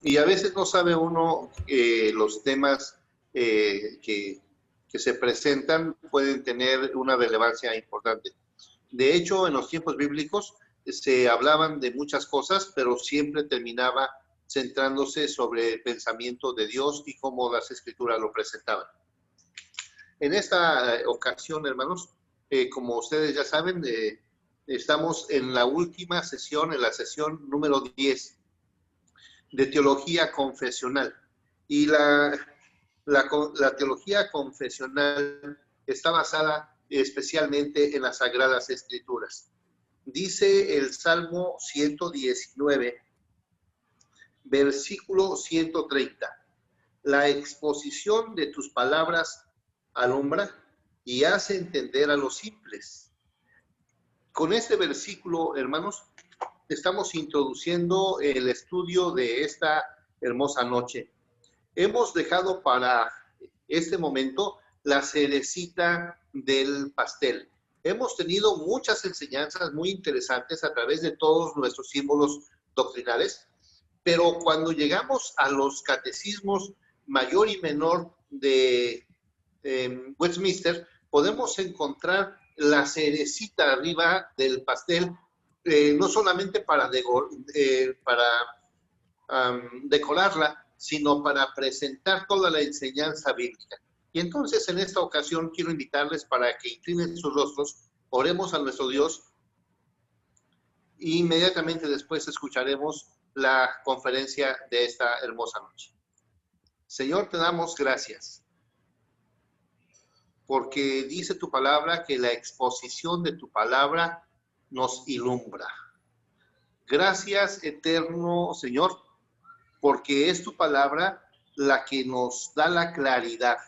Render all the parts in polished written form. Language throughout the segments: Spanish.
Y a veces no sabe uno los temas que se presentan pueden tener una relevancia importante. De hecho, en los tiempos bíblicos se hablaban de muchas cosas, pero siempre terminaba centrándose sobre el pensamiento de Dios y cómo las escrituras lo presentaban. En esta ocasión, hermanos, como ustedes ya saben, estamos en la última sesión, en la sesión número 10 de teología confesional. Y la teología confesional está basada especialmente en las Sagradas Escrituras. Dice el Salmo 119, versículo 130, la exposición de tus palabras alumbra y hace entender a los simples. Con este versículo, hermanos, estamos introduciendo el estudio de esta hermosa noche. Hemos dejado para este momento la cerecita del pastel. Hemos tenido muchas enseñanzas muy interesantes a través de todos nuestros símbolos doctrinales, pero cuando llegamos a los catecismos mayor y menor de Westminster, podemos encontrar la cerecita arriba del pastel, no solamente para decorarla, sino para presentar toda la enseñanza bíblica. Y entonces en esta ocasión quiero invitarles para que inclinen sus rostros, oremos a nuestro Dios e inmediatamente después escucharemos la conferencia de esta hermosa noche. Señor, te damos gracias porque dice tu palabra que la exposición de tu palabra nos ilumbra. Gracias, eterno Señor, porque es tu palabra la que nos da la claridad.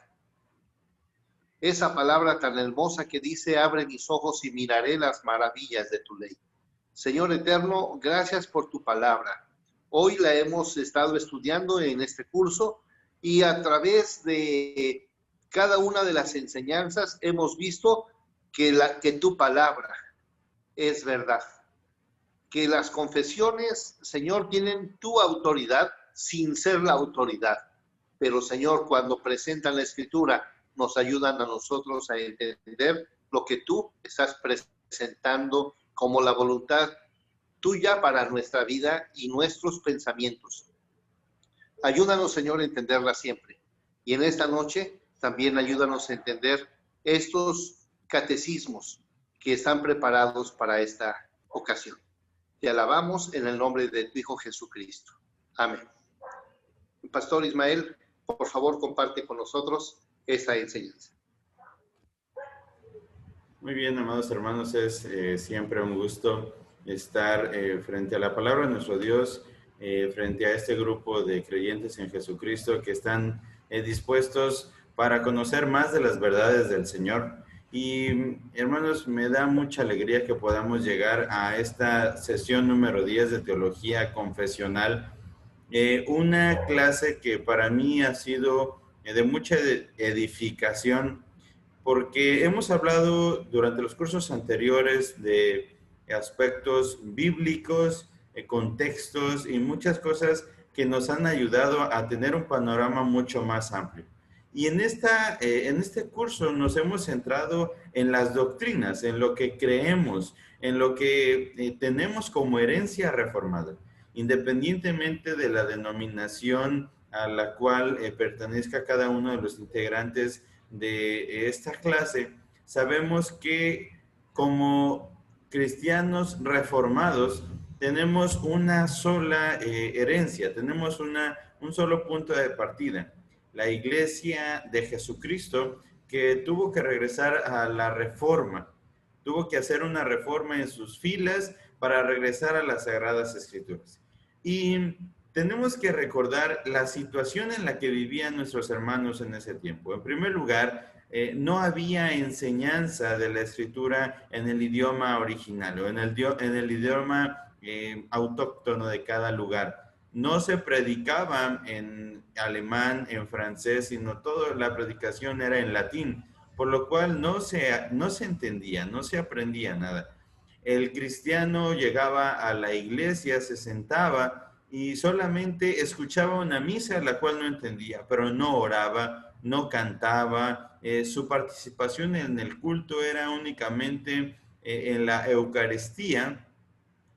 Esa palabra tan hermosa que dice, abre mis ojos y miraré las maravillas de tu ley. Señor eterno, gracias por tu palabra. Hoy la hemos estado estudiando en este curso y a través de cada una de las enseñanzas hemos visto que tu palabra es verdad. Que las confesiones, Señor, tienen tu autoridad sin ser la autoridad. Pero, Señor, cuando presentan la Escritura, nos ayudan a nosotros a entender lo que tú estás presentando como la voluntad tuya para nuestra vida y nuestros pensamientos. Ayúdanos, Señor, a entenderla siempre. Y en esta noche también ayúdanos a entender estos catecismos que están preparados para esta ocasión. Te alabamos en el nombre de tu Hijo Jesucristo. Amén. Pastor Ismael, por favor, comparte con nosotros esta enseñanza. Muy bien, amados hermanos, es siempre un gusto estar frente a la palabra de nuestro Dios, frente a este grupo de creyentes en Jesucristo que están dispuestos para conocer más de las verdades del Señor. Y hermanos, me da mucha alegría que podamos llegar a esta sesión número 10 de Teología Confesional, una clase que para mí ha sido de mucha edificación, porque hemos hablado durante los cursos anteriores de aspectos bíblicos, contextos y muchas cosas que nos han ayudado a tener un panorama mucho más amplio. Y en este curso nos hemos centrado en las doctrinas, en lo que creemos, en lo que tenemos como herencia reformada, independientemente de la denominación a la cual pertenezca cada uno de los integrantes de esta clase. Sabemos que como cristianos reformados tenemos una sola herencia, tenemos un solo punto de partida. La Iglesia de Jesucristo, que tuvo que regresar a la reforma, tuvo que hacer una reforma en sus filas para regresar a las Sagradas Escrituras. Y tenemos que recordar la situación en la que vivían nuestros hermanos en ese tiempo. En primer lugar, no había enseñanza de la Escritura en el idioma original o en el idioma autóctono de cada lugar. No se predicaba en alemán, en francés, sino toda la predicación era en latín, por lo cual no se entendía, no se aprendía nada. El cristiano llegaba a la iglesia, se sentaba y solamente escuchaba una misa la cual no entendía, pero no oraba, no cantaba. Su participación en el culto era únicamente en la Eucaristía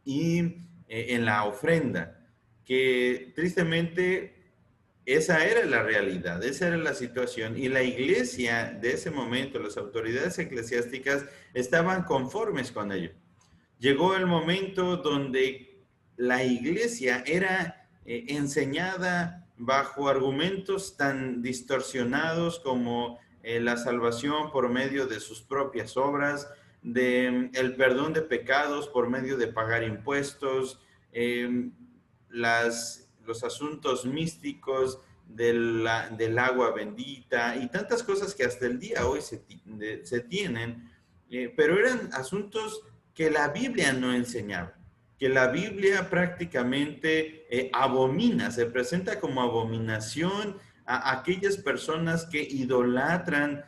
y en la ofrenda, que tristemente esa era la realidad, esa era la situación, y la iglesia de ese momento, las autoridades eclesiásticas estaban conformes con ello. Llegó el momento donde la iglesia era enseñada bajo argumentos tan distorsionados como la salvación por medio de sus propias obras, de el perdón de pecados por medio de pagar impuestos, los asuntos místicos del agua bendita y tantas cosas que hasta el día hoy se tienen, pero eran asuntos que la Biblia no enseñaba, que la Biblia prácticamente abomina, se presenta como abominación a aquellas personas que idolatran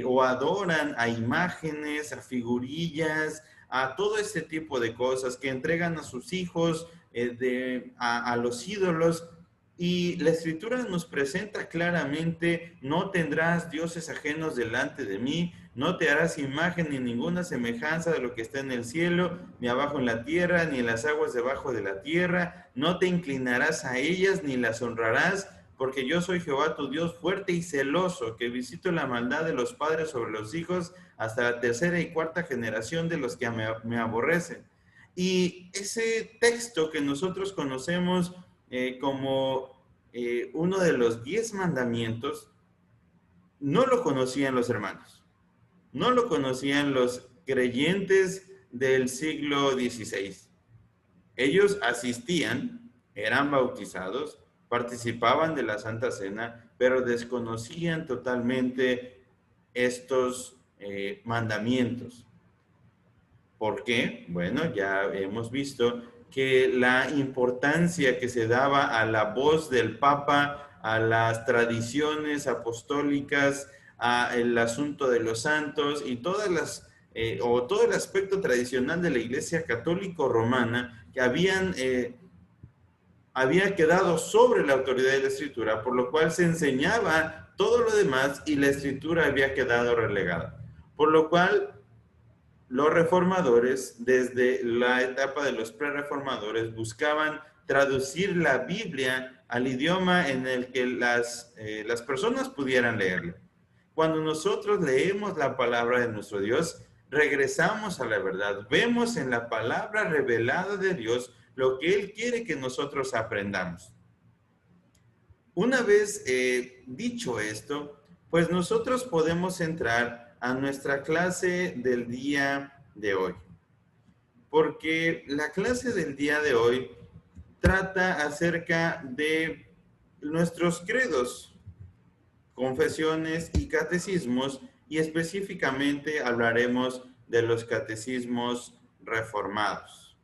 o adoran a imágenes, a figurillas, a todo este tipo de cosas, que entregan a sus hijos a los ídolos. Y la Escritura nos presenta claramente: no tendrás dioses ajenos delante de mí, no te harás imagen ni ninguna semejanza de lo que está en el cielo, ni abajo en la tierra, ni en las aguas debajo de la tierra, no te inclinarás a ellas, ni las honrarás, porque yo soy Jehová tu Dios, fuerte y celoso, que visito la maldad de los padres sobre los hijos, hasta la tercera y cuarta generación de los que me aborrecen. Y ese texto que nosotros conocemos como uno de los 10 mandamientos, no lo conocían los hermanos, no lo conocían los creyentes del siglo XVI. Ellos asistían, eran bautizados, participaban de la Santa Cena, pero desconocían totalmente estos mandamientos. ¿Por qué? Bueno, ya hemos visto que la importancia que se daba a la voz del Papa, a las tradiciones apostólicas, al asunto de los santos y todas las, o todo el aspecto tradicional de la Iglesia católico-romana que había quedado sobre la autoridad de la Escritura, por lo cual se enseñaba todo lo demás y la Escritura había quedado relegada. Por lo cual los reformadores, desde la etapa de los prerreformadores, buscaban traducir la Biblia al idioma en el que las personas pudieran leerla. Cuando nosotros leemos la palabra de nuestro Dios, regresamos a la verdad. Vemos en la palabra revelada de Dios lo que Él quiere que nosotros aprendamos. Una vez dicho esto, pues nosotros podemos entrar a nuestra clase del día de hoy, porque la clase del día de hoy trata acerca de nuestros credos, confesiones y catecismos, y específicamente hablaremos de los catecismos reformados.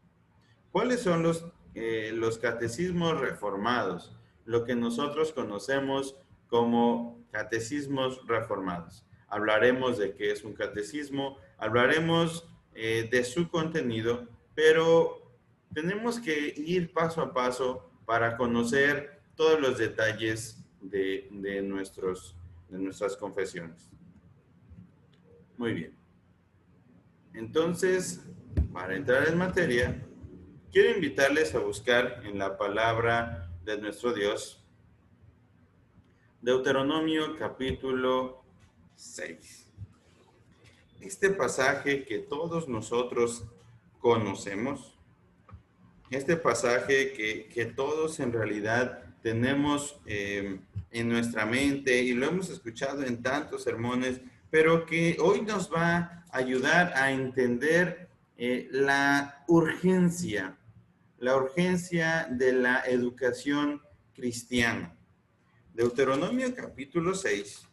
¿Cuáles son los catecismos reformados? Lo que nosotros conocemos como catecismos reformados. Hablaremos de qué es un catecismo, hablaremos de su contenido, pero tenemos que ir paso a paso para conocer todos los detalles de nuestras confesiones. Muy bien. Entonces, para entrar en materia, quiero invitarles a buscar en la palabra de nuestro Dios, Deuteronomio capítulo 6. Este pasaje que todos nosotros conocemos, este pasaje que todos en realidad tenemos en nuestra mente y lo hemos escuchado en tantos sermones, pero que hoy nos va a ayudar a entender la urgencia de la educación cristiana. Deuteronomio capítulo 6,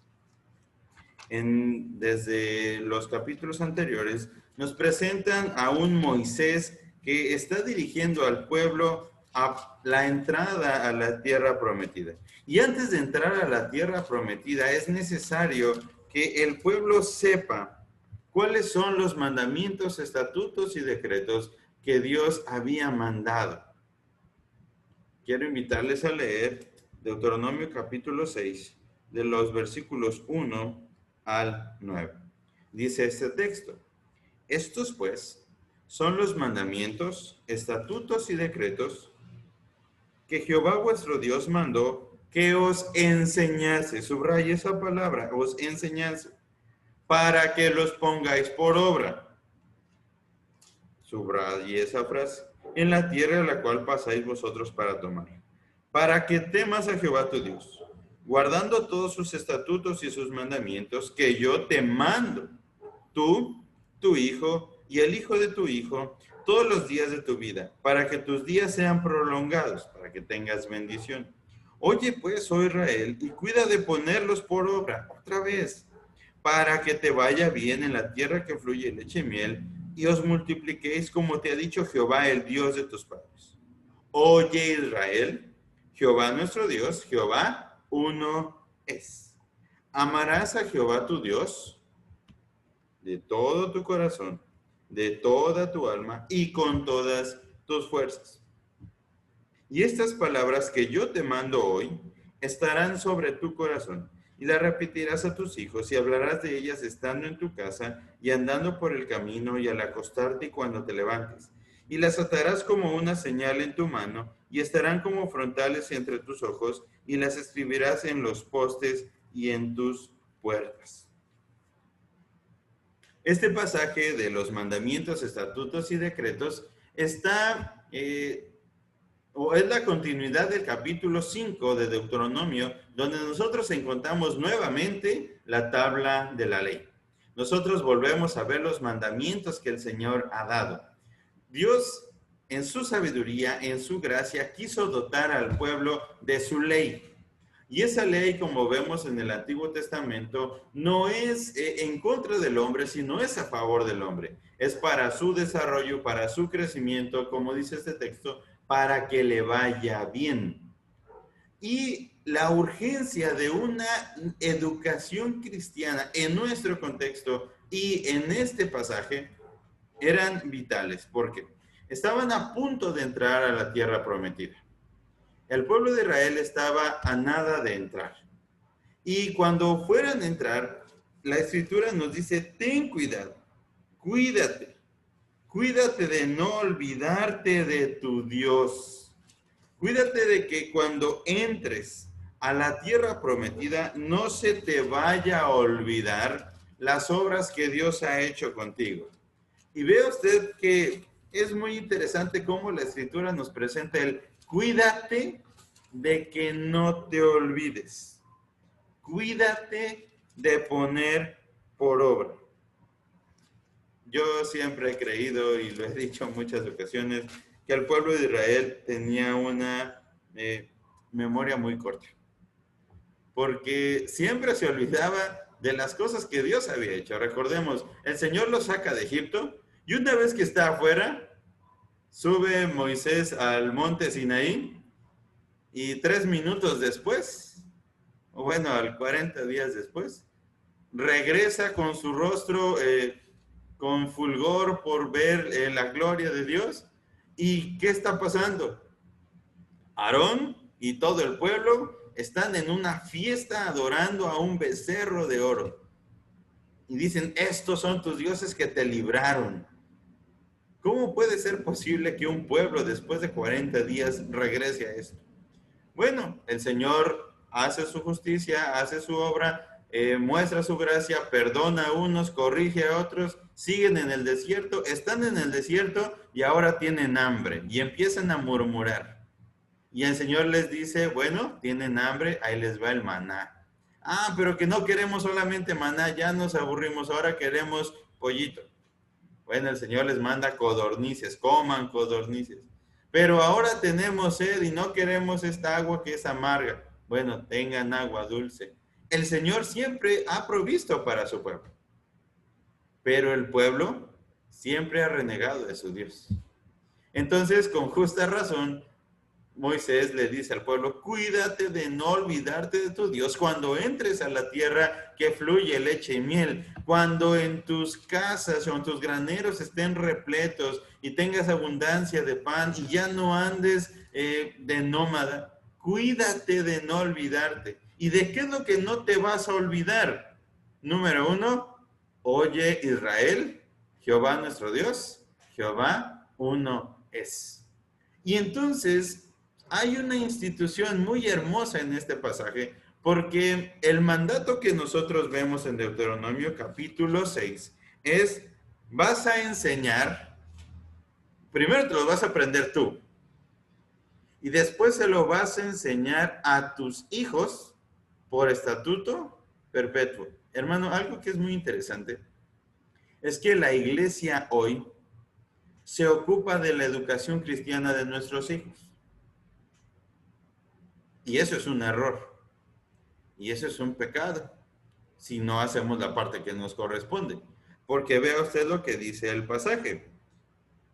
desde los capítulos anteriores, nos presentan a un Moisés que está dirigiendo al pueblo a la entrada a la tierra prometida. Y antes de entrar a la tierra prometida, es necesario que el pueblo sepa cuáles son los mandamientos, estatutos y decretos que Dios había mandado. quiero invitarles a leer Deuteronomio capítulo 6, de los versículos 1 al 9. Dice este texto: estos pues son los mandamientos, estatutos y decretos que Jehová vuestro Dios mandó que os enseñase, subraya esa palabra, os enseñase, para que los pongáis por obra. Subraya esa frase, en la tierra a la cual pasáis vosotros para tomar, para que temas a Jehová tu Dios, guardando todos sus estatutos y sus mandamientos que yo te mando, tú, tu hijo y el hijo de tu hijo, todos los días de tu vida, para que tus días sean prolongados, para que tengas bendición. Oye pues, oh Israel, y cuida de ponerlos por obra, otra vez, para que te vaya bien en la tierra que fluye leche y miel, y os multipliquéis como te ha dicho Jehová, el Dios de tus padres. Oye Israel, Jehová nuestro Dios, Jehová uno es. Amarás a Jehová tu Dios de todo tu corazón, de toda tu alma y con todas tus fuerzas. Y estas palabras que yo te mando hoy estarán sobre tu corazón, y las repetirás a tus hijos, y hablarás de ellas estando en tu casa y andando por el camino y al acostarte y cuando te levantes. Y las atarás como una señal en tu mano, y estarán como frontales entre tus ojos, y las escribirás en los postes y en tus puertas. Este pasaje de los mandamientos, estatutos y decretos está, o es la continuidad del capítulo 5 de Deuteronomio, donde nosotros encontramos nuevamente la tabla de la ley. Nosotros volvemos a ver los mandamientos que el Señor ha dado. Dios, en su sabiduría, en su gracia, quiso dotar al pueblo de su ley. Y esa ley, como vemos en el Antiguo Testamento, no es en contra del hombre, sino es a favor del hombre. Es para su desarrollo, para su crecimiento, como dice este texto, para que le vaya bien. Y la urgencia de una educación cristiana en nuestro contexto y en este pasaje eran vitales, porque estaban a punto de entrar a la tierra prometida. El pueblo de Israel estaba a nada de entrar. Y cuando fueran a entrar, la Escritura nos dice, ten cuidado, cuídate de no olvidarte de tu Dios. Cuídate de que cuando entres a la tierra prometida, no se te vaya a olvidar las obras que Dios ha hecho contigo. Y vea usted que es muy interesante cómo la Escritura nos presenta el cuídate de que no te olvides. Cuídate de poner por obra. Yo siempre he creído, y lo he dicho en muchas ocasiones, que el pueblo de Israel tenía una memoria muy corta. Porque siempre se olvidaba de las cosas que Dios había hecho. Recordemos, el Señor los saca de Egipto, y una vez que está afuera, sube Moisés al monte Sinaí, y 3 minutos después, o bueno, al 40 días después, regresa con su rostro con fulgor por ver la gloria de Dios. ¿Y qué está pasando? Aarón y todo el pueblo están en una fiesta adorando a un becerro de oro. Y dicen, estos son tus dioses que te libraron. ¿Cómo puede ser posible que un pueblo después de 40 días regrese a esto? Bueno, el Señor hace su justicia, hace su obra, muestra su gracia, perdona a unos, corrige a otros, siguen en el desierto, están en el desierto y ahora tienen hambre y empiezan a murmurar. Y el Señor les dice, bueno, tienen hambre, ahí les va el maná. Ah, pero que no queremos solamente maná, ya nos aburrimos, ahora queremos pollito. Bueno, el Señor les manda codornices, coman codornices. Pero ahora tenemos sed y no queremos esta agua que es amarga. Bueno, tengan agua dulce. El Señor siempre ha provisto para su pueblo. Pero el pueblo siempre ha renegado de su Dios. Entonces, con justa razón, Moisés le dice al pueblo, cuídate de no olvidarte de tu Dios cuando entres a la tierra que fluye leche y miel, cuando en tus casas o en tus graneros estén repletos y tengas abundancia de pan y ya no andes de nómada, cuídate de no olvidarte. ¿Y de qué es lo que no te vas a olvidar? Número 1, oye Israel, Jehová nuestro Dios, Jehová uno es. Y entonces hay una institución muy hermosa en este pasaje, porque el mandato que nosotros vemos en Deuteronomio capítulo 6 es, vas a enseñar, primero te lo vas a aprender tú, y después se lo vas a enseñar a tus hijos por estatuto perpetuo. Hermano, algo que es muy interesante es que la iglesia hoy se ocupa de la educación cristiana de nuestros hijos. Y eso es un error. Y eso es un pecado, si no hacemos la parte que nos corresponde. Porque vea usted lo que dice el pasaje.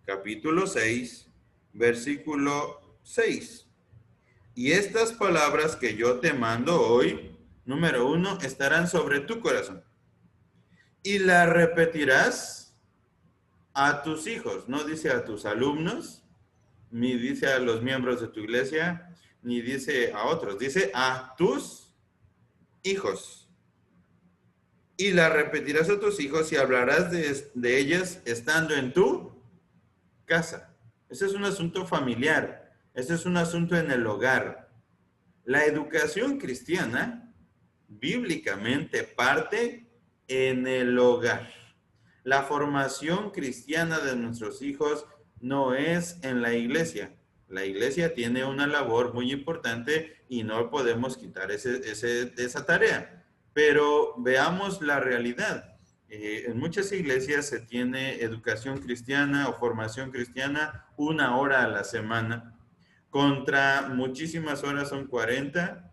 Capítulo 6, versículo 6. Y estas palabras que yo te mando hoy, número 1, estarán sobre tu corazón. Y las repetirás a tus hijos. No dice a tus alumnos, ni dice a los miembros de tu iglesia, ni dice a otros. Dice a tus hijos. Y las repetirás a tus hijos y hablarás de ellas estando en tu casa. Ese es un asunto familiar. Ese es un asunto en el hogar. La educación cristiana, bíblicamente, parte en el hogar. La formación cristiana de nuestros hijos no es en la iglesia. La iglesia tiene una labor muy importante y no podemos quitar esa tarea. Pero veamos la realidad. En muchas iglesias se tiene educación cristiana o formación cristiana 1 hora a la semana, contra muchísimas horas, son 40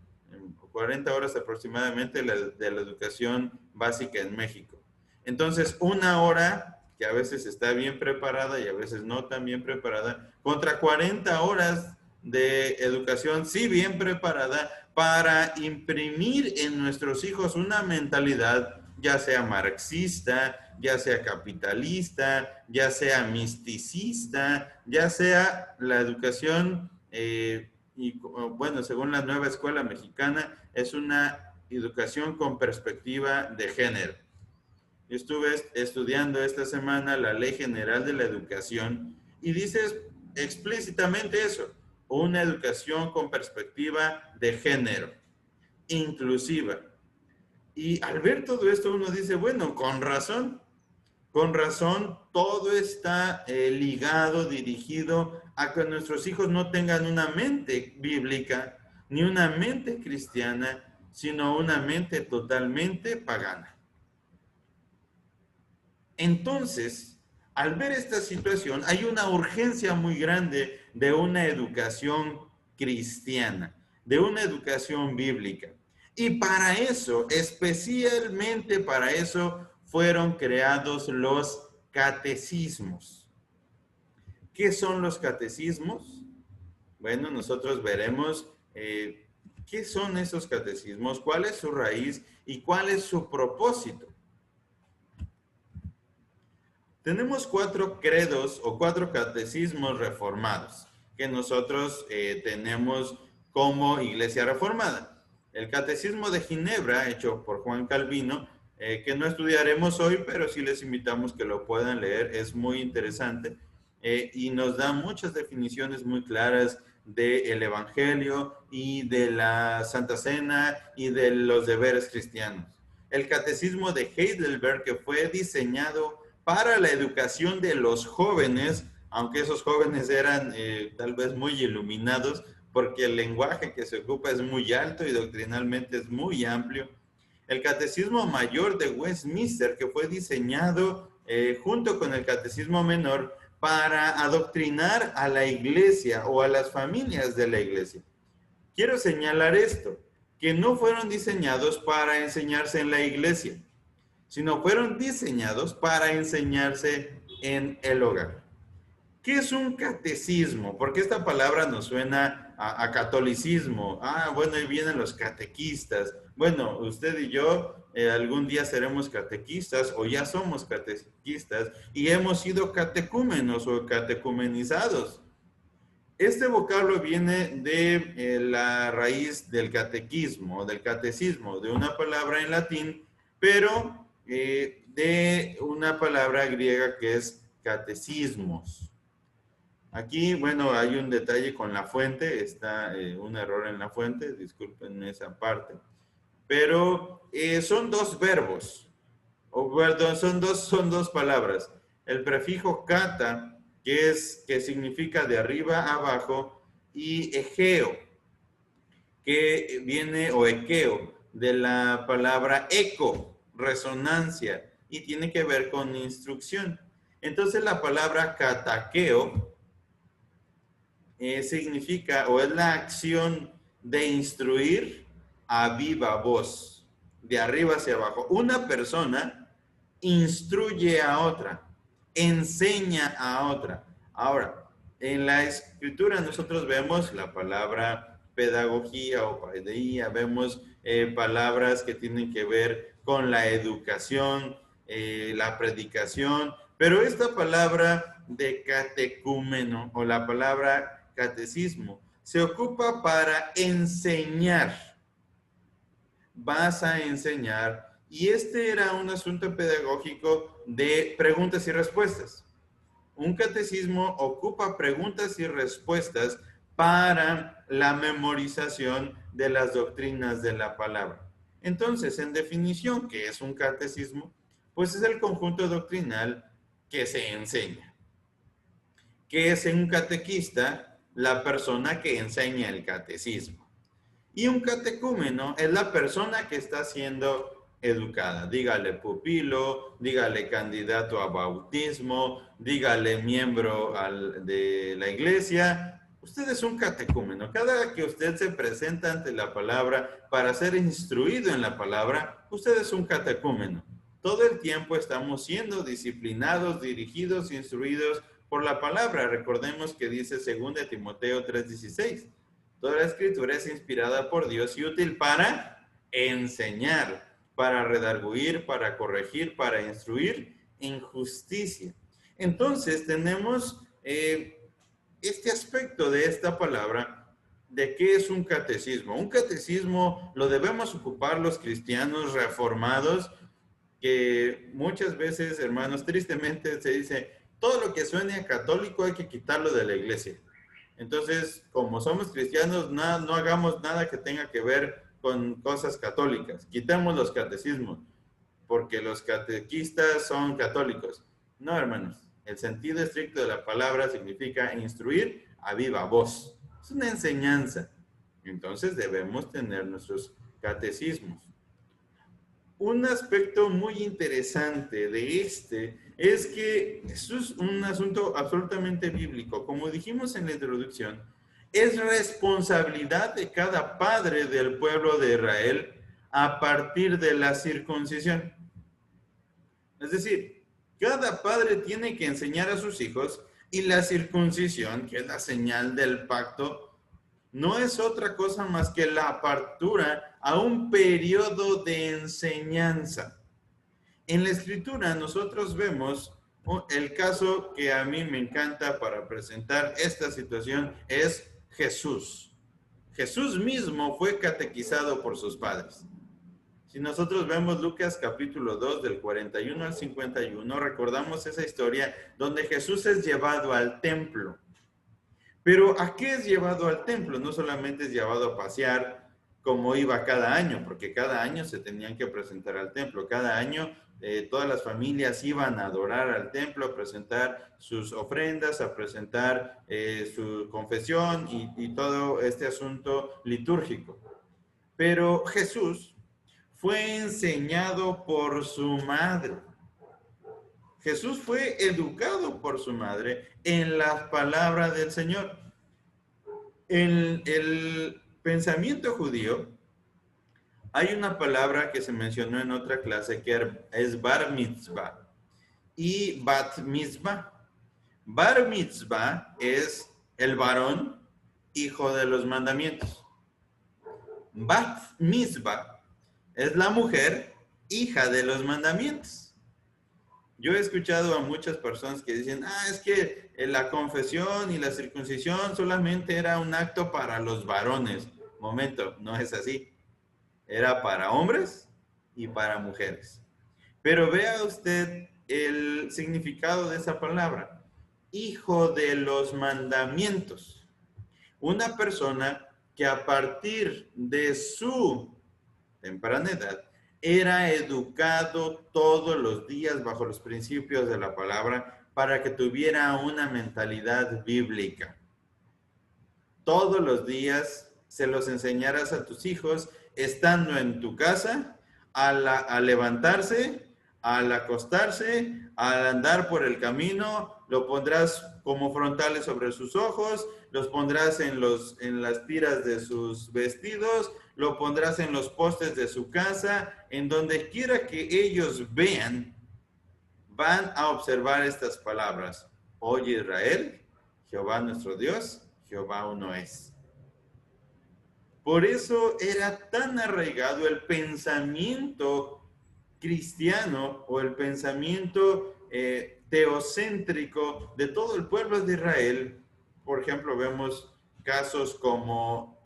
horas aproximadamente de la educación básica en México. Entonces, 1 hora que a veces está bien preparada y a veces no tan bien preparada, contra 40 horas de educación sí bien preparada para imprimir en nuestros hijos una mentalidad, ya sea marxista, ya sea capitalista, ya sea misticista, ya sea la educación, y bueno, según la nueva escuela mexicana, es una educación con perspectiva de género. Yo estuve estudiando esta semana la Ley General de la Educación y dice explícitamente eso, una educación con perspectiva de género, inclusiva. Y al ver todo esto uno dice, bueno, con razón, todo está ligado, dirigido a que nuestros hijos no tengan una mente bíblica, ni una mente cristiana, sino una mente totalmente pagana. Entonces, al ver esta situación, hay una urgencia muy grande de una educación cristiana, de una educación bíblica. Y para eso, especialmente para eso, fueron creados los catecismos. ¿Qué son los catecismos? Bueno, nosotros veremos qué son esos catecismos, cuál es su raíz y cuál es su propósito. Tenemos 4 credos o 4 catecismos reformados que nosotros tenemos como Iglesia Reformada. El Catecismo de Ginebra, hecho por Juan Calvino, que no estudiaremos hoy, pero sí les invitamos que lo puedan leer, es muy interesante y nos da muchas definiciones muy claras del Evangelio y de la Santa Cena y de los deberes cristianos. El Catecismo de Heidelberg, que fue diseñado para la educación de los jóvenes, aunque esos jóvenes eran tal vez muy iluminados, porque el lenguaje que se ocupa es muy alto y doctrinalmente es muy amplio. El Catecismo Mayor de Westminster, que fue diseñado junto con el Catecismo Menor para adoctrinar a la iglesia o a las familias de la iglesia. Quiero señalar esto, que no fueron diseñados para enseñarse en la iglesia, sino fueron diseñados para enseñarse en el hogar. ¿Qué es un catecismo? Porque esta palabra nos suena a catolicismo. Bueno, ahí vienen los catequistas. Bueno, usted y yo algún día seremos catequistas o ya somos catequistas y hemos sido catecúmenos o catecumenizados. Este vocablo viene de la raíz del catequismo, del catecismo, de una palabra en latín, pero de una palabra griega que es catecismos. Aquí, bueno, hay un detalle con la fuente, está un error en la fuente, disculpen esa parte, pero son dos verbos, o perdón, son dos palabras. El prefijo kata, que significa de arriba a abajo, y egeo, que viene, o ekeo, de la palabra eco, resonancia, y tiene que ver con instrucción. Entonces la palabra katakeo significa, o es la acción de instruir a viva voz, de arriba hacia abajo. Una persona instruye a otra, enseña a otra. Ahora, en la escritura nosotros vemos la palabra pedagogía o paideía, vemos palabras que tienen que ver con la educación, la predicación, pero esta palabra de catecúmeno o la palabra catecismo se ocupa para enseñar. Vas a enseñar. Y este era un asunto pedagógico de preguntas y respuestas. Un catecismo ocupa preguntas y respuestas para la memorización de las doctrinas de la palabra. Entonces, en definición, ¿qué es un catecismo? Pues es el conjunto doctrinal que se enseña. ¿Qué es un catequista? La persona que enseña el catecismo. Y un catecúmeno es la persona que está siendo educada. Dígale pupilo, dígale candidato a bautismo, dígale miembro de la iglesia. Usted es un catecúmeno. Cada que usted se presenta ante la palabra para ser instruido en la palabra, usted es un catecúmeno. Todo el tiempo estamos siendo disciplinados, dirigidos, instruidos por la palabra. Recordemos que dice 2 Timoteo 3:16. Toda la escritura es inspirada por Dios y útil para enseñar, para redarguir, para corregir, para instruir en justicia. Entonces tenemos este aspecto de esta palabra de qué es un catecismo. Un catecismo lo debemos ocupar los cristianos reformados, que muchas veces, hermanos, tristemente se dice, todo lo que suene a católico hay que quitarlo de la iglesia. Entonces, como somos cristianos, no hagamos nada que tenga que ver con cosas católicas. Quitemos los catecismos, porque los catequistas son católicos. No, hermanos. El sentido estricto de la palabra significa instruir a viva voz. Es una enseñanza. Entonces, debemos tener nuestros catecismos. Un aspecto muy interesante de es que eso es un asunto absolutamente bíblico. Como dijimos en la introducción, es responsabilidad de cada padre del pueblo de Israel a partir de la circuncisión. Es decir, cada padre tiene que enseñar a sus hijos, y la circuncisión, que es la señal del pacto, no es otra cosa más que la apertura a un periodo de enseñanza. En la escritura nosotros vemos el caso que a mí me encanta para presentar esta situación es Jesús. Jesús mismo fue catequizado por sus padres. Si nosotros vemos Lucas capítulo 2 del 41 al 51, recordamos esa historia donde Jesús es llevado al templo. Pero ¿a qué es llevado al templo? No solamente es llevado a pasear como iba cada año, porque cada año se tenían que presentar al templo. Cada año todas las familias iban a adorar al templo, a presentar sus ofrendas, a presentar su confesión y todo este asunto litúrgico. Pero Jesús fue enseñado por su madre. Jesús fue educado por su madre en las palabras del Señor. En el pensamiento judío hay una palabra que se mencionó en otra clase que es bar mitzvah y bat mitzvah. Bar mitzvah es el varón, hijo de los mandamientos. Bat mitzvah es la mujer, hija de los mandamientos. Yo he escuchado a muchas personas que dicen, es que la confesión y la circuncisión solamente era un acto para los varones. Momento, no es así. Era para hombres y para mujeres. Pero vea usted el significado de esa palabra. Hijo de los mandamientos. Una persona que a partir de su temprana edad era educado todos los días bajo los principios de la palabra para que tuviera una mentalidad bíblica. Todos los días se los enseñarás a tus hijos estando en tu casa, al levantarse, al acostarse, al andar por el camino, lo pondrás como frontales sobre sus ojos, los pondrás en las tiras de sus vestidos, lo pondrás en los postes de su casa, en donde quiera que ellos vean, van a observar estas palabras. Oye Israel, Jehová nuestro Dios, Jehová uno es. Por eso era tan arraigado el pensamiento cristiano o el pensamiento teocéntrico de todo el pueblo de Israel. Por ejemplo, vemos casos como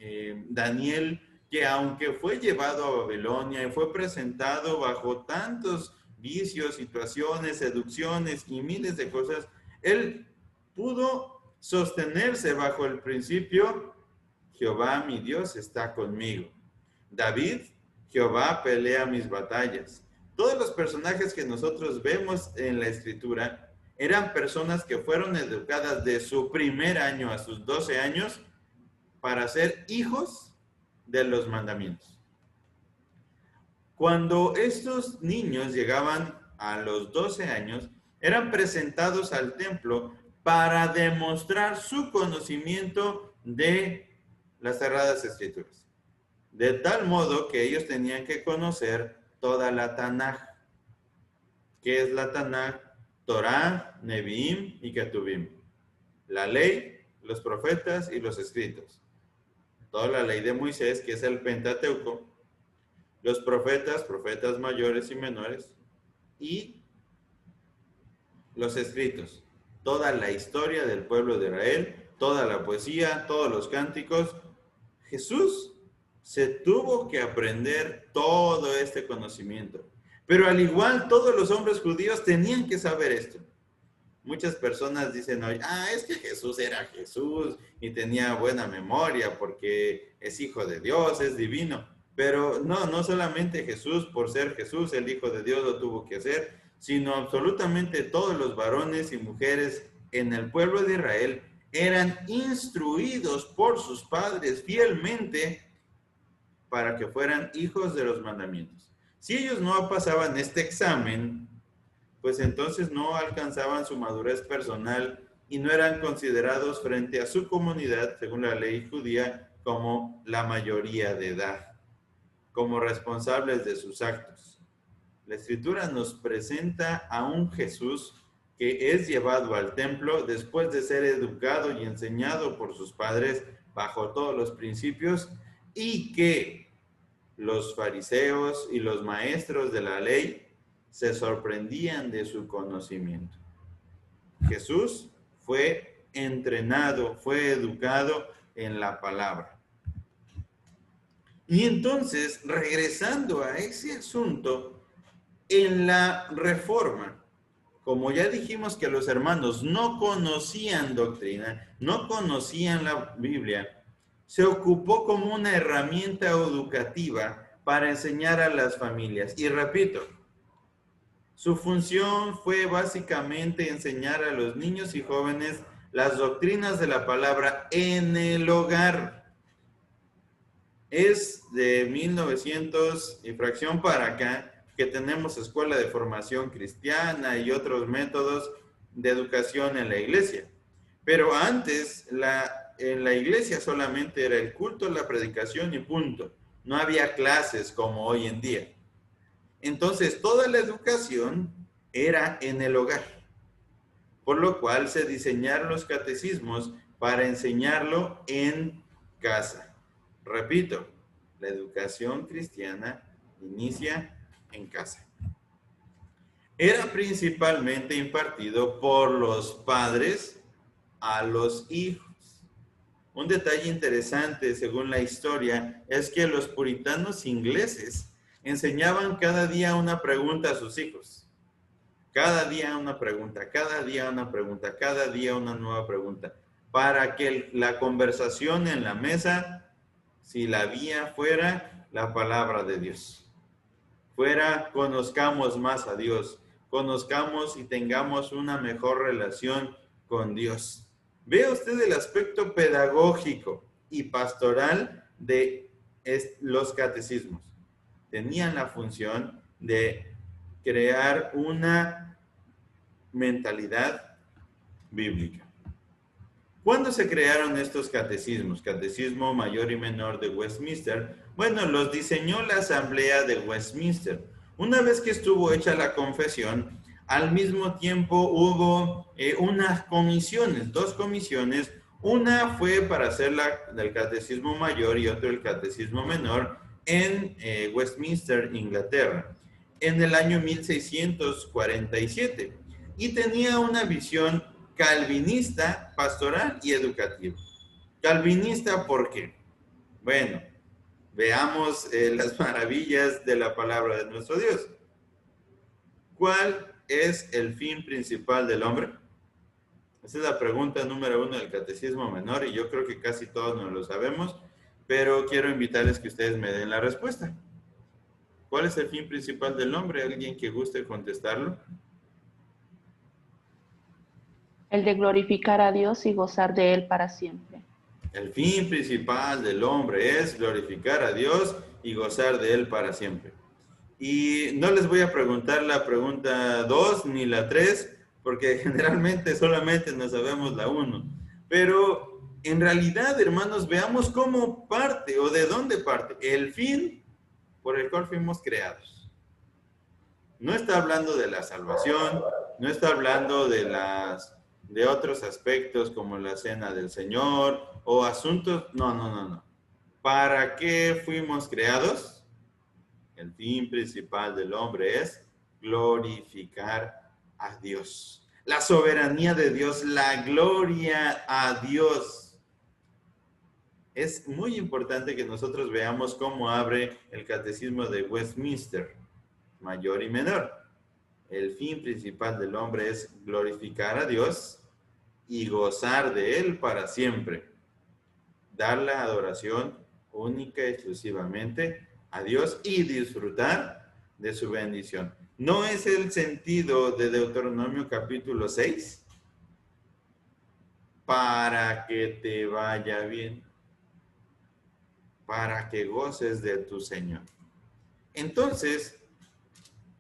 Daniel, que aunque fue llevado a Babilonia y fue presentado bajo tantos vicios, situaciones, seducciones y miles de cosas, él pudo sostenerse bajo el principio: Jehová mi Dios está conmigo. David, Jehová pelea mis batallas. Todos los personajes que nosotros vemos en la Escritura eran personas que fueron educadas de su primer año a sus 12 años para ser hijos de los mandamientos. Cuando estos niños llegaban a los 12 años, eran presentados al templo para demostrar su conocimiento de las Sagradas Escrituras. De tal modo que ellos tenían que conocer toda la Tanaj. ¿Qué es la Tanaj? Torah, Neviim y Ketuvim. La ley, los profetas y los escritos. Toda la ley de Moisés, que es el Pentateuco. Los profetas, profetas mayores y menores. Y los escritos. Toda la historia del pueblo de Israel, toda la poesía, todos los cánticos. Jesús se tuvo que aprender todo este conocimiento. Pero al igual, todos los hombres judíos tenían que saber esto. Muchas personas dicen hoy, es que Jesús era Jesús y tenía buena memoria porque es hijo de Dios, es divino. Pero no solamente Jesús, por ser Jesús, el Hijo de Dios, lo tuvo que hacer, sino absolutamente todos los varones y mujeres en el pueblo de Israel eran instruidos por sus padres fielmente para que fueran hijos de los mandamientos. Si ellos no pasaban este examen, pues entonces no alcanzaban su madurez personal y no eran considerados frente a su comunidad, según la ley judía, como la mayoría de edad, como responsables de sus actos. La Escritura nos presenta a un Jesús que es llevado al templo después de ser educado y enseñado por sus padres bajo todos los principios, y que los fariseos y los maestros de la ley se sorprendían de su conocimiento. Jesús fue entrenado, fue educado en la palabra. Y entonces, regresando a ese asunto, en la Reforma, como ya dijimos que los hermanos no conocían doctrina, no conocían la Biblia, se ocupó como una herramienta educativa para enseñar a las familias. Y repito, su función fue básicamente enseñar a los niños y jóvenes las doctrinas de la palabra en el hogar. Es de 1900 y fracción para acá que tenemos escuela de formación cristiana y otros métodos de educación en la iglesia. Pero antes, en la iglesia solamente era el culto, la predicación y punto. No había clases como hoy en día. Entonces, toda la educación era en el hogar, por lo cual se diseñaron los catecismos para enseñarlo en casa. Repito, la educación cristiana inicia en casa. era principalmente impartido por los padres a los hijos. Un detalle interesante, según la historia, es que los puritanos ingleses enseñaban cada día una pregunta a sus hijos. Cada día una pregunta, cada día una pregunta, cada día una nueva pregunta, para que la conversación en la mesa, si la vía fuera la palabra de Dios, fuera conozcamos más a Dios, conozcamos y tengamos una mejor relación con Dios. Ve usted el aspecto pedagógico y pastoral de los catecismos. Tenían la función de crear una mentalidad bíblica. ¿Cuándo se crearon estos catecismos? Catecismo Mayor y Menor de Westminster. Bueno, los diseñó la Asamblea de Westminster. Una vez que estuvo hecha la confesión, al mismo tiempo hubo unas comisiones, dos comisiones. Una fue para hacer el Catecismo Mayor y otra el Catecismo Menor en Westminster, Inglaterra, en el año 1647. Y tenía una visión calvinista, pastoral y educativa. Calvinista, ¿por qué? Bueno, veamos las maravillas de la palabra de nuestro Dios. ¿Cuál es el fin principal del hombre? Esa es la pregunta número 1 del Catecismo Menor y yo creo que casi todos nos lo sabemos, pero quiero invitarles que ustedes me den la respuesta. ¿Cuál es el fin principal del hombre? ¿Alguien que guste contestarlo? El de glorificar a Dios y gozar de Él para siempre. El fin principal del hombre es glorificar a Dios y gozar de Él para siempre. Y no les voy a preguntar la pregunta 2 ni la 3, porque generalmente solamente nos sabemos la 1. Pero en realidad, hermanos, veamos cómo parte o de dónde parte el fin por el cual fuimos creados. No está hablando de la salvación, no está hablando de otros aspectos como la cena del Señor o asuntos, no. ¿Para qué fuimos creados? El fin principal del hombre es glorificar a Dios. La soberanía de Dios, la gloria a Dios. Es muy importante que nosotros veamos cómo abre el Catecismo de Westminster, mayor y menor. El fin principal del hombre es glorificar a Dios y gozar de Él para siempre. Dar la adoración única y exclusivamente a Dios y disfrutar de su bendición. ¿No es el sentido de Deuteronomio capítulo 6? Para que te vaya bien, para que goces de tu Señor. Entonces,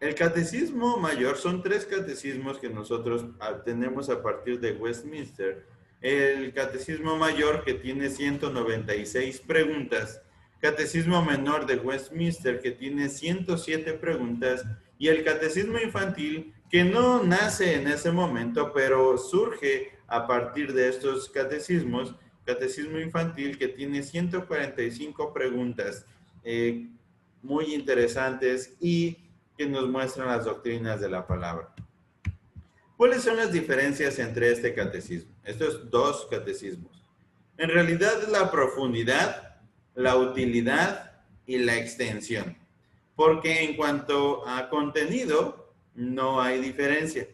el Catecismo Mayor son 3 catecismos que nosotros tenemos a partir de Westminster. El Catecismo Mayor, que tiene 196 preguntas, Catecismo Menor de Westminster, que tiene 107 preguntas, y el Catecismo Infantil, que no nace en ese momento, pero surge a partir de estos catecismos. Catecismo Infantil, que tiene 145 preguntas muy interesantes y que nos muestran las doctrinas de la palabra. ¿Cuáles son las diferencias entre este catecismo? Estos 2 catecismos. En realidad es la profundidad, la utilidad y la extensión. Porque en cuanto a contenido, no hay diferencia.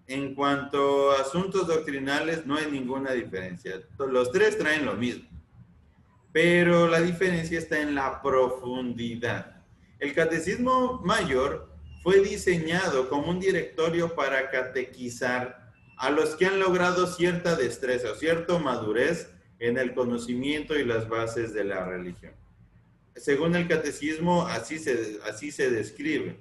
En cuanto a asuntos doctrinales, no hay ninguna diferencia. Los 3 traen lo mismo. Pero la diferencia está en la profundidad. El Catecismo Mayor fue diseñado como un directorio para catequizar a los que han logrado cierta destreza o cierta madurez en el conocimiento y las bases de la religión. Según el catecismo, así se describe.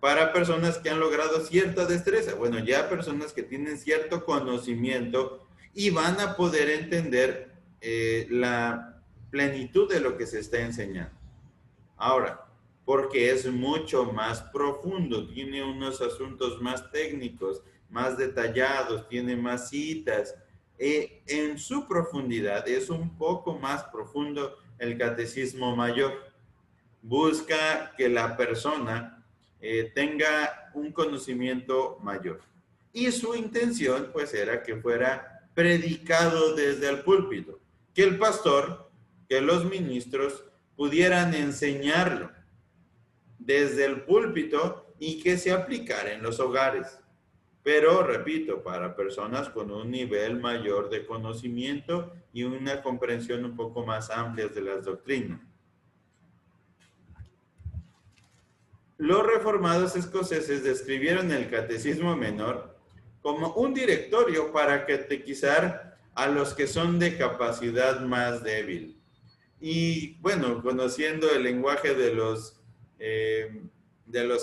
Para personas que han logrado cierta destreza, bueno, ya personas que tienen cierto conocimiento y van a poder entender la plenitud de lo que se está enseñando. Ahora, porque es mucho más profundo, tiene unos asuntos más técnicos, más detallados, tiene más citas. En su profundidad es un poco más profundo el Catecismo Mayor. Busca que la persona tenga un conocimiento mayor. Y su intención, pues, era que fuera predicado desde el púlpito, que el pastor, que los ministros pudieran enseñarlo desde el púlpito y que se aplicara en los hogares. Pero, repito, para personas con un nivel mayor de conocimiento y una comprensión un poco más amplia de las doctrinas. Los reformados escoceses describieron el Catecismo Menor como un directorio para catequizar a los que son de capacidad más débil. Y bueno, conociendo el lenguaje de los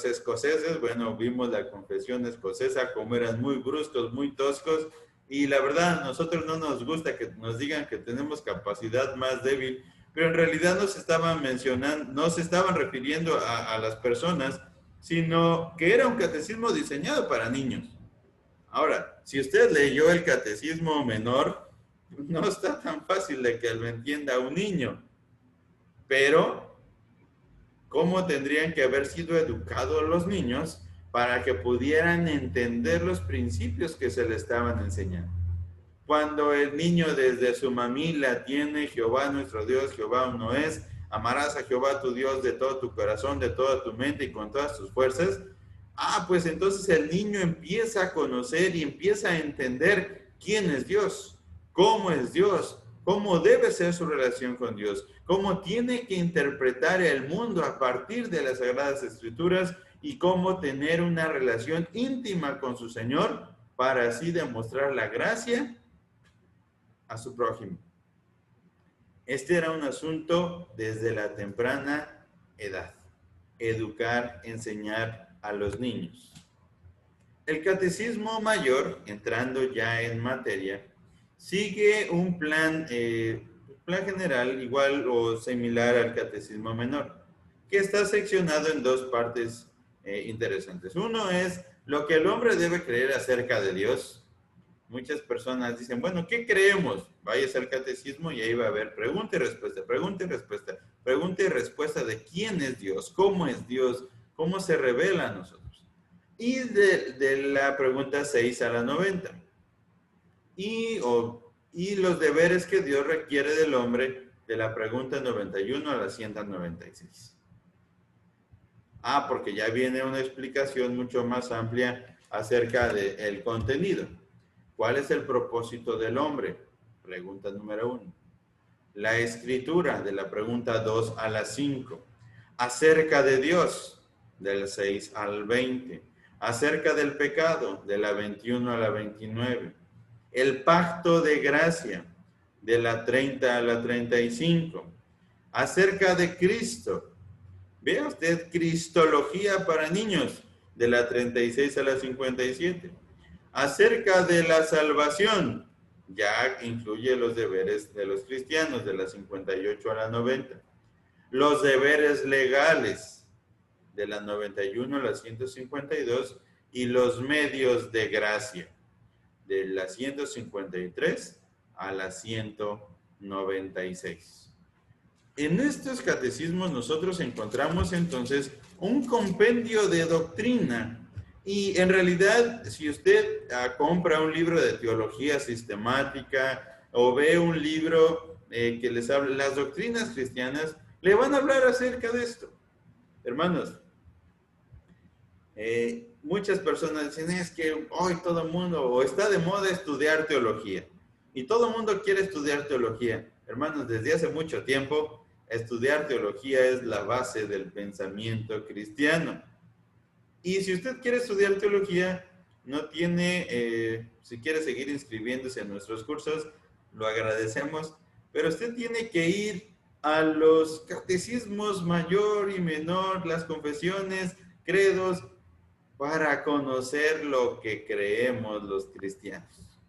escoceses, bueno, vimos la confesión escocesa, como eran muy bruscos, muy toscos, y la verdad, a nosotros no nos gusta que nos digan que tenemos capacidad más débil, pero en realidad no se estaban mencionando, no se estaban refiriendo a las personas, sino que era un catecismo diseñado para niños. Ahora, si usted leyó el Catecismo Menor, no está tan fácil de que lo entienda un niño, pero ¿cómo tendrían que haber sido educados los niños para que pudieran entender los principios que se le estaban enseñando? Cuando el niño desde su mamila tiene Jehová nuestro Dios, Jehová uno es, amarás a Jehová tu Dios de todo tu corazón, de toda tu mente y con todas tus fuerzas, pues entonces el niño empieza a conocer y empieza a entender quién es Dios, cómo debe ser su relación con Dios, cómo tiene que interpretar el mundo a partir de las Sagradas Escrituras y cómo tener una relación íntima con su Señor para así demostrar la gracia a su prójimo. Este era un asunto desde la temprana edad, educar, enseñar a los niños. El Catecismo Mayor, entrando ya en materia, sigue un plan general igual o similar al Catecismo Menor, que está seccionado en dos partes interesantes. Uno es lo que el hombre debe creer acerca de Dios. Muchas personas dicen, bueno, ¿qué creemos? Váyase al catecismo y ahí va a haber pregunta y respuesta, pregunta y respuesta, pregunta y respuesta de quién es Dios, cómo se revela a nosotros. Y de la pregunta 6 a la 90. Y los deberes que Dios requiere del hombre de la pregunta 91 a la 196. Porque ya viene una explicación mucho más amplia acerca del contenido. ¿Cuál es el propósito del hombre? Pregunta número 1. La escritura, de la pregunta 2 a la 5. Acerca de Dios, del 6 al 20. Acerca del pecado, de la 21 a la 29. El pacto de gracia, de la 30 a la 35. Acerca de Cristo. Vea usted, Cristología para niños, de la 36 a la 57. Acerca de la salvación, ya incluye los deberes de los cristianos, de la 58 a la 90. Los deberes legales, de la 91 a la 152. Y los medios de gracia, de la 153 a la 196. En estos catecismos nosotros encontramos entonces un compendio de doctrina. Y en realidad, si usted compra un libro de teología sistemática o ve un libro que les habla, las doctrinas cristianas, le van a hablar acerca de esto. Hermanos, muchas personas dicen, es que hoy todo el mundo, o está de moda estudiar teología. Y todo el mundo quiere estudiar teología. Hermanos, desde hace mucho tiempo, estudiar teología es la base del pensamiento cristiano. Y si usted quiere estudiar teología, no tiene, si quiere seguir inscribiéndose en nuestros cursos, lo agradecemos, pero usted tiene que ir a los catecismos mayor y menor, las confesiones, credos, para conocer lo que creemos los cristianos.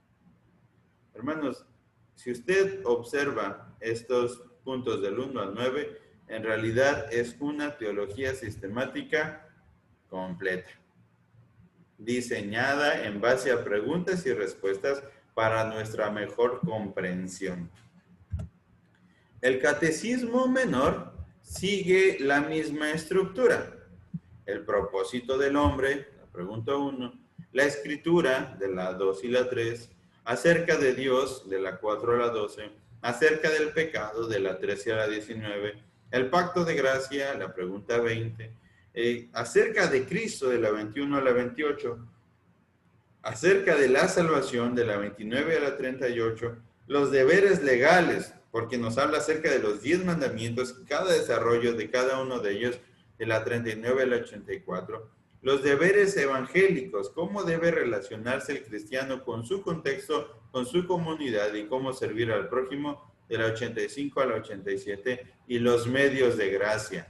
Hermanos, si usted observa estos puntos del 1 al 9, en realidad es una teología sistemática completa, diseñada en base a preguntas y respuestas para nuestra mejor comprensión. El Catecismo Menor sigue la misma estructura. el propósito del hombre, la pregunta 1, la escritura, de la 2 y la 3, acerca de Dios, de la 4 a la 12, acerca del pecado, de la 13 a la 19, el pacto de gracia, la pregunta 20, acerca de Cristo, de la 21 a la 28, acerca de la salvación, de la 29 a la 38, los deberes legales, porque nos habla acerca de los 10 mandamientos, cada desarrollo de cada uno de ellos, de la 39 a la 84, los deberes evangélicos, cómo debe relacionarse el cristiano con su contexto, con su comunidad y cómo servir al prójimo, de la 85 a la 87, y los medios de gracia,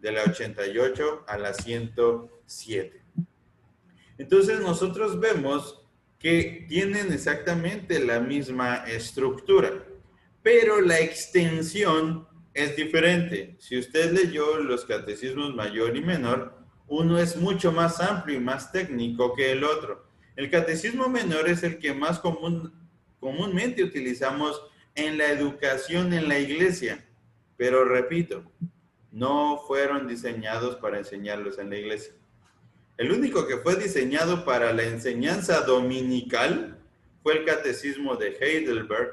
de la 88 a la 107. Entonces nosotros vemos que tienen exactamente la misma estructura, pero la extensión es diferente. Si usted leyó los catecismos mayor y menor, uno es mucho más amplio y más técnico que el otro. El catecismo menor es el que más comúnmente utilizamos en la educación en la iglesia, pero repito, no fueron diseñados para enseñarlos en la iglesia. El único que fue diseñado para la enseñanza dominical fue el catecismo de Heidelberg,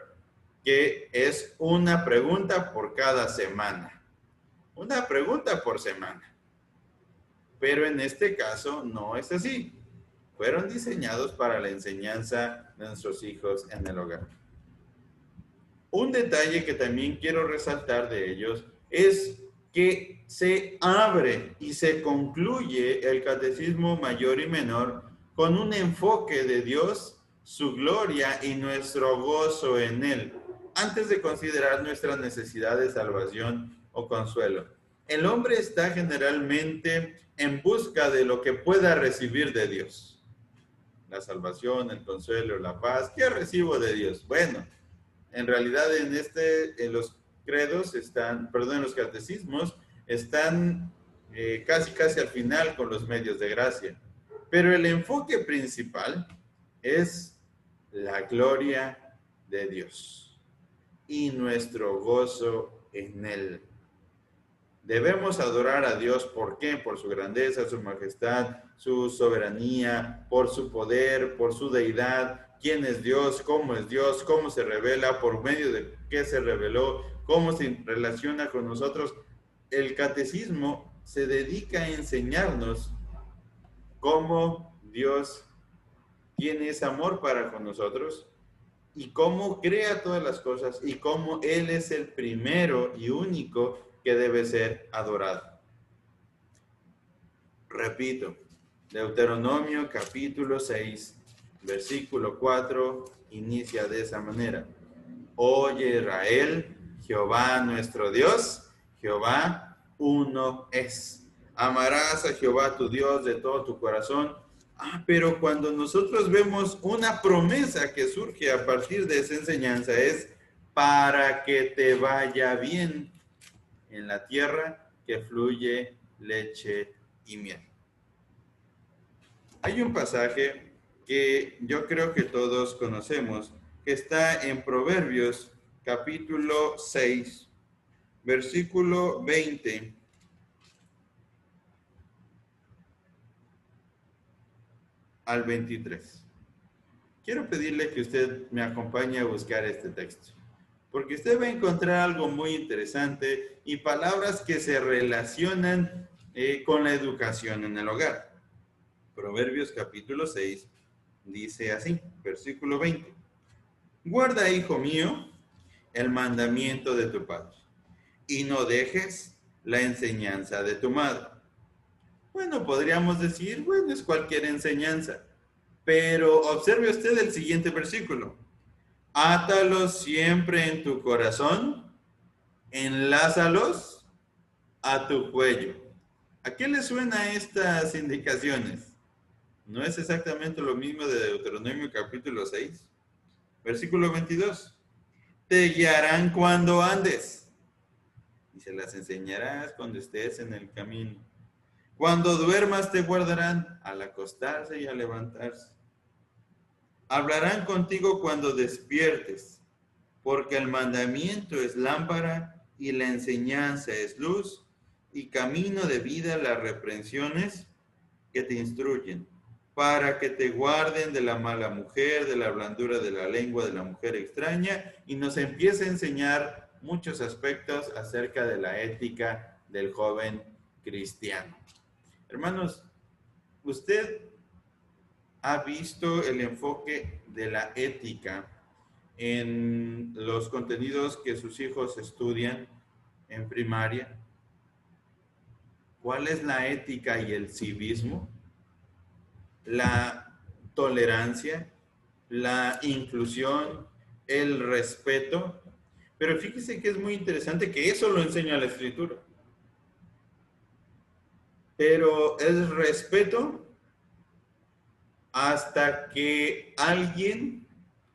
que es una pregunta por cada semana. Una pregunta por semana. Pero en este caso no es así. Fueron diseñados para la enseñanza de nuestros hijos en el hogar. Un detalle que también quiero resaltar de ellos es que se abre y se concluye el catecismo mayor y menor con un enfoque de Dios, su gloria y nuestro gozo en Él, antes de considerar nuestra necesidad de salvación o consuelo. El hombre está generalmente en busca de lo que pueda recibir de Dios. La salvación, el consuelo, la paz. ¿Qué recibo de Dios? Bueno, en realidad en los credos los catecismos están casi al final con los medios de gracia. Pero el enfoque principal es la gloria de Dios y nuestro gozo en Él. Debemos adorar a Dios, ¿por qué? Por su grandeza, su majestad, su soberanía, por su poder, por su deidad. ¿Quién es Dios? ¿Cómo se revela? ¿Por medio de qué se reveló? ¿Cómo se relaciona con nosotros? El catecismo se dedica a enseñarnos cómo Dios tiene ese amor para con nosotros y cómo crea todas las cosas y cómo Él es el primero y único que debe ser adorado. Repito, Deuteronomio capítulo 6, versículo 4, inicia de esa manera. Oye Israel, Jehová nuestro Dios, Jehová uno es. Amarás a Jehová tu Dios de todo tu corazón. Pero cuando nosotros vemos una promesa que surge a partir de esa enseñanza es para que te vaya bien en la tierra que fluye leche y miel. Hay un pasaje que yo creo que todos conocemos, que está en Proverbios capítulo 6, versículo 20. Al 23. Quiero pedirle que usted me acompañe a buscar este texto, porque usted va a encontrar algo muy interesante y palabras que se relacionan con la educación en el hogar. Proverbios capítulo 6 dice así, versículo 20. Guarda, hijo mío, el mandamiento de tu padre, y no dejes la enseñanza de tu madre. Bueno, podríamos decir, bueno, es cualquier enseñanza. Pero observe usted el siguiente versículo. Átalos siempre en tu corazón, enlázalos a tu cuello. ¿A qué le suena estas indicaciones? ¿No es exactamente lo mismo de Deuteronomio capítulo 6? Versículo 22. Te guiarán cuando andes, y se las enseñarás cuando estés en el camino. Cuando duermas te guardarán al acostarse y al levantarse. Hablarán contigo cuando despiertes, porque el mandamiento es lámpara y la enseñanza es luz y camino de vida las reprensiones que te instruyen, para que te guarden de la mala mujer, de la blandura de la lengua de la mujer extraña, y nos empieza a enseñar muchos aspectos acerca de la ética del joven cristiano. Hermanos, ¿usted ha visto el enfoque de la ética en los contenidos que sus hijos estudian en primaria? ¿Cuál es la ética y el civismo? La tolerancia, la inclusión, el respeto. Pero fíjese que es muy interesante que eso lo enseña la Escritura. Pero es respeto hasta que alguien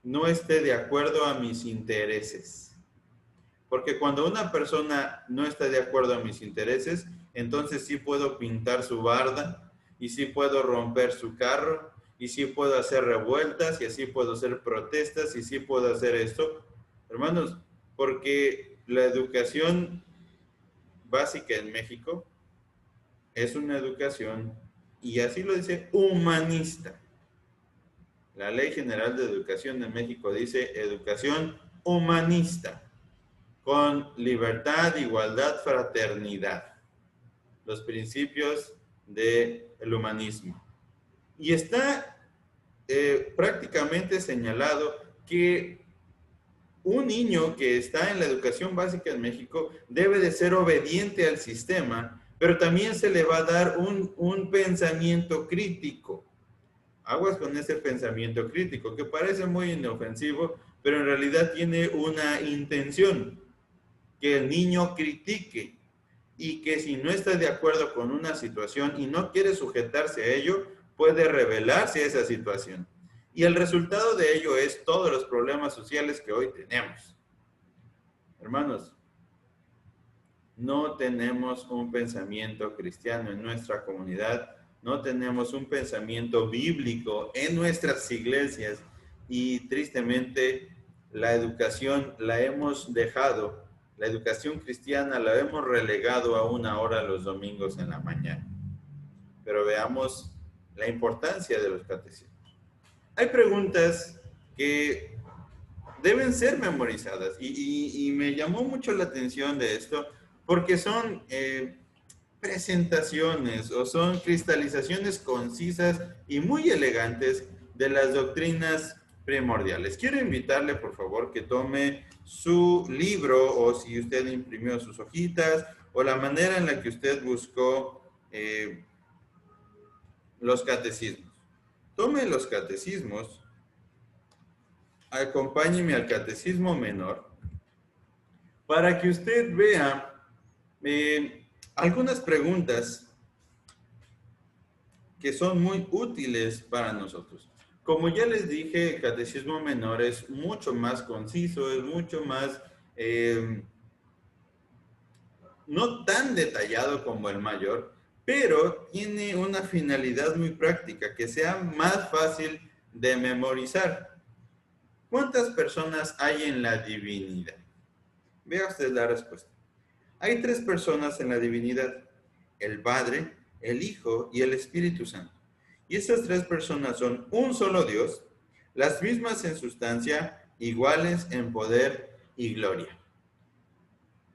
no esté de acuerdo a mis intereses. Porque cuando una persona no está de acuerdo a mis intereses, entonces sí puedo pintar su barda, y sí puedo romper su carro, y sí puedo hacer revueltas, y así puedo hacer protestas, y sí puedo hacer esto. Hermanos, porque la educación básica en México es una educación, y así lo dice, humanista. La Ley General de Educación de México dice educación humanista, con libertad, igualdad, fraternidad. Los principios del humanismo. Y está prácticamente señalado que un niño que está en la educación básica en México debe de ser obediente al sistema, pero también se le va a dar un pensamiento crítico. Aguas con ese pensamiento crítico, que parece muy inofensivo, pero en realidad tiene una intención, que el niño critique, y que si no está de acuerdo con una situación y no quiere sujetarse a ello, puede rebelarse a esa situación. Y el resultado de ello es todos los problemas sociales que hoy tenemos. Hermanos, no tenemos un pensamiento cristiano en nuestra comunidad, no tenemos un pensamiento bíblico en nuestras iglesias, y tristemente la educación la hemos dejado. La educación cristiana la hemos relegado a 1 hora los domingos en la mañana. Pero veamos la importancia de los catecismos. Hay preguntas que deben ser memorizadas, y me llamó mucho la atención de esto, porque son presentaciones o son cristalizaciones concisas y muy elegantes de las doctrinas primordiales. Quiero invitarle, por favor, que tome su libro, o si usted imprimió sus hojitas, o la manera en la que usted buscó los catecismos. Tome los catecismos, acompáñeme al catecismo menor, para que usted vea algunas preguntas que son muy útiles para nosotros. Como ya les dije, el catecismo menor es mucho más conciso, es mucho más, no tan detallado como el mayor, pero tiene una finalidad muy práctica, que sea más fácil de memorizar. ¿Cuántas personas hay en la divinidad? Vea usted la respuesta. Hay 3 personas en la divinidad: el Padre, el Hijo y el Espíritu Santo. Y esas 3 personas son un solo Dios, las mismas en sustancia, iguales en poder y gloria.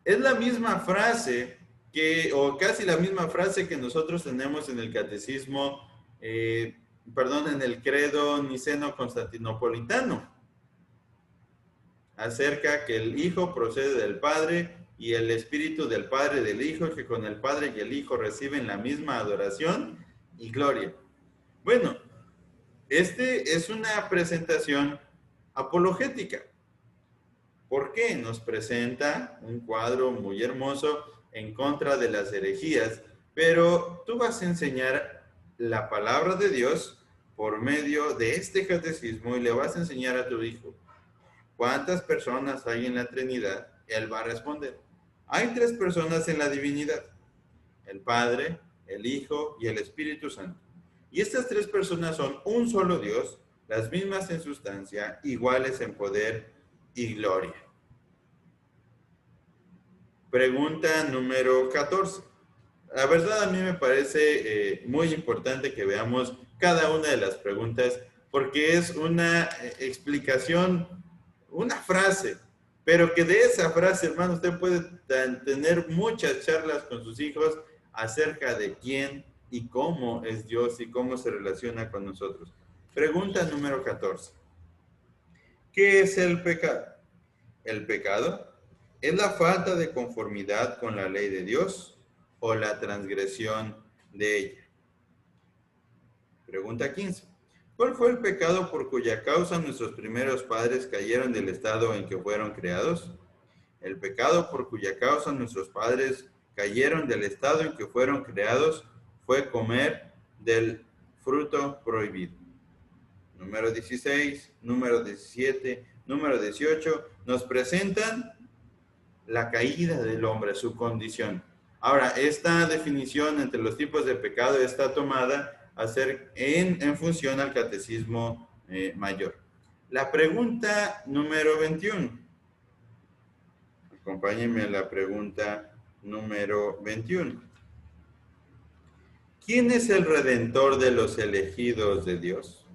Es la misma frase o casi la misma frase que nosotros tenemos en el catecismo, en el credo niceno-constantinopolitano, acerca que el Hijo procede del Padre y el Espíritu del Padre y del Hijo, que con el Padre y el Hijo reciben la misma adoración y gloria. Bueno, este es una presentación apologética. ¿Por qué? Nos presenta un cuadro muy hermoso en contra de las herejías, pero tú vas a enseñar la palabra de Dios por medio de este catecismo, y le vas a enseñar a tu hijo ¿cuántas personas hay en la Trinidad? Él va a responder: hay 3 personas en la divinidad: el Padre, el Hijo y el Espíritu Santo. Y estas 3 personas son un solo Dios, las mismas en sustancia, iguales en poder y gloria. Pregunta número 14. La verdad a mí me parece muy importante que veamos cada una de las preguntas porque es una explicación, una frase, pero que de esa frase, hermano, usted puede tener muchas charlas con sus hijos acerca de quién y cómo es Dios y cómo se relaciona con nosotros. Pregunta número 14. ¿Qué es el pecado? El pecado es la falta de conformidad con la ley de Dios o la transgresión de ella. Pregunta 15. ¿Cuál fue el pecado por cuya causa nuestros primeros padres cayeron del estado en que fueron creados? El pecado por cuya causa nuestros padres cayeron del estado en que fueron creados fue comer del fruto prohibido. Número 16, número 17, número 18 nos presentan la caída del hombre, su condición. Ahora, esta definición entre los tipos de pecado está tomada en función al catecismo mayor. La pregunta número 21. Acompáñenme a la pregunta número 21. ¿Quién es el redentor de los elegidos de Dios?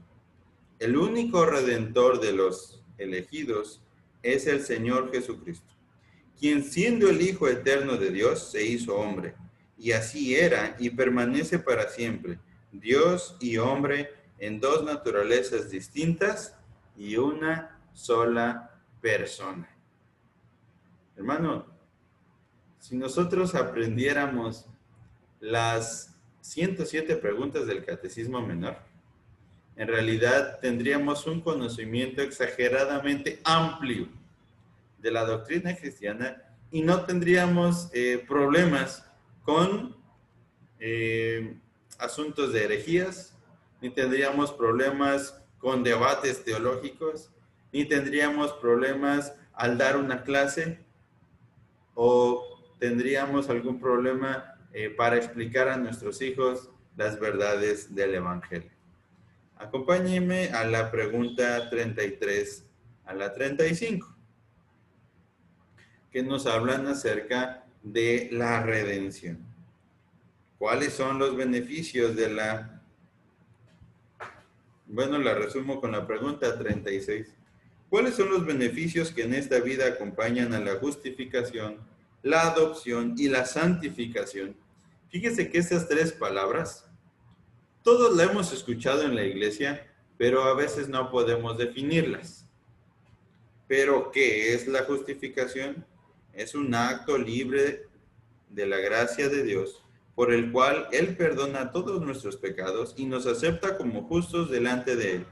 El único redentor de los elegidos es el Señor Jesucristo, quien siendo el Hijo eterno de Dios se hizo hombre, y así era y permanece para siempre, Dios y hombre en dos naturalezas distintas y una sola persona. Hermano, si nosotros aprendiéramos las 107 preguntas del Catecismo Menor, en realidad tendríamos un conocimiento exageradamente amplio de la doctrina cristiana y no tendríamos problemas con asuntos de herejías, ni tendríamos problemas con debates teológicos, ni tendríamos problemas al dar una clase, o tendríamos algún problema para explicar a nuestros hijos las verdades del Evangelio. Acompáñenme a la pregunta 33 a la 35, que nos hablan acerca de la redención. ¿Cuáles son los beneficios de la... Bueno, la resumo con la pregunta 36. ¿Cuáles son los beneficios que en esta vida acompañan a la justificación, la adopción y la santificación? Fíjese que estas tres palabras, todos la hemos escuchado en la iglesia, pero a veces no podemos definirlas. ¿Pero qué es la justificación? Es un acto libre de la gracia de Dios, por el cual Él perdona todos nuestros pecados y nos acepta como justos delante de Él.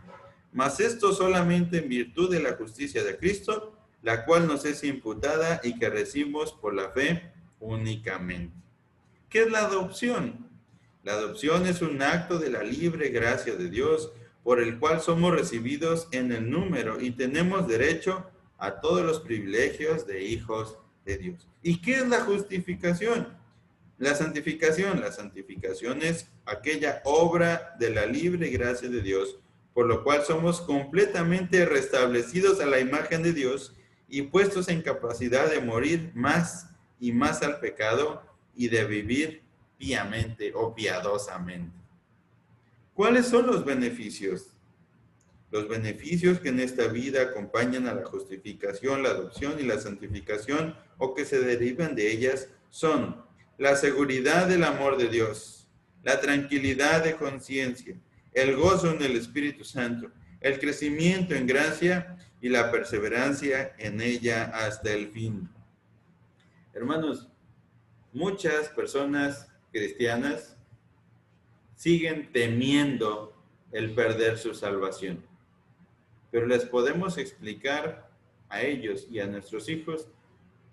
Mas esto solamente en virtud de la justicia de Cristo, la cual nos es imputada y que recibimos por la fe únicamente. ¿Qué es la adopción? La adopción es un acto de la libre gracia de Dios, por el cual somos recibidos en el número y tenemos derecho a todos los privilegios de hijos de Dios. ¿Y qué es la justificación? La santificación es aquella obra de la libre gracia de Dios, por lo cual somos completamente restablecidos a la imagen de Dios y puestos en capacidad de morir más y más al pecado y de vivir piamente o piadosamente. ¿Cuáles son los beneficios? Los beneficios que en esta vida acompañan a la justificación, la adopción y la santificación o que se derivan de ellas son la seguridad del amor de Dios, la tranquilidad de conciencia, el gozo en el Espíritu Santo, el crecimiento en gracia y la perseverancia en ella hasta el fin. Hermanos, muchas personas cristianas siguen temiendo el perder su salvación, pero les podemos explicar a ellos y a nuestros hijos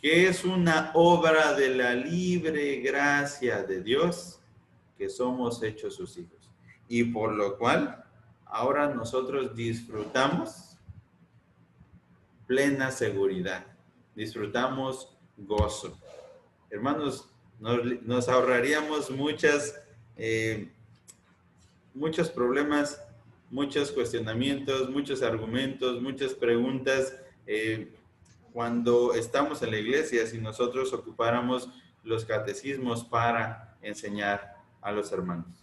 que es una obra de la libre gracia de Dios que somos hechos sus hijos, y por lo cual ahora nosotros disfrutamos plena seguridad, disfrutamos gozo. Hermanos, nos ahorraríamos muchos problemas, muchos cuestionamientos, muchos argumentos, muchas preguntas cuando estamos en la iglesia, si nosotros ocupáramos los catecismos para enseñar a los hermanos.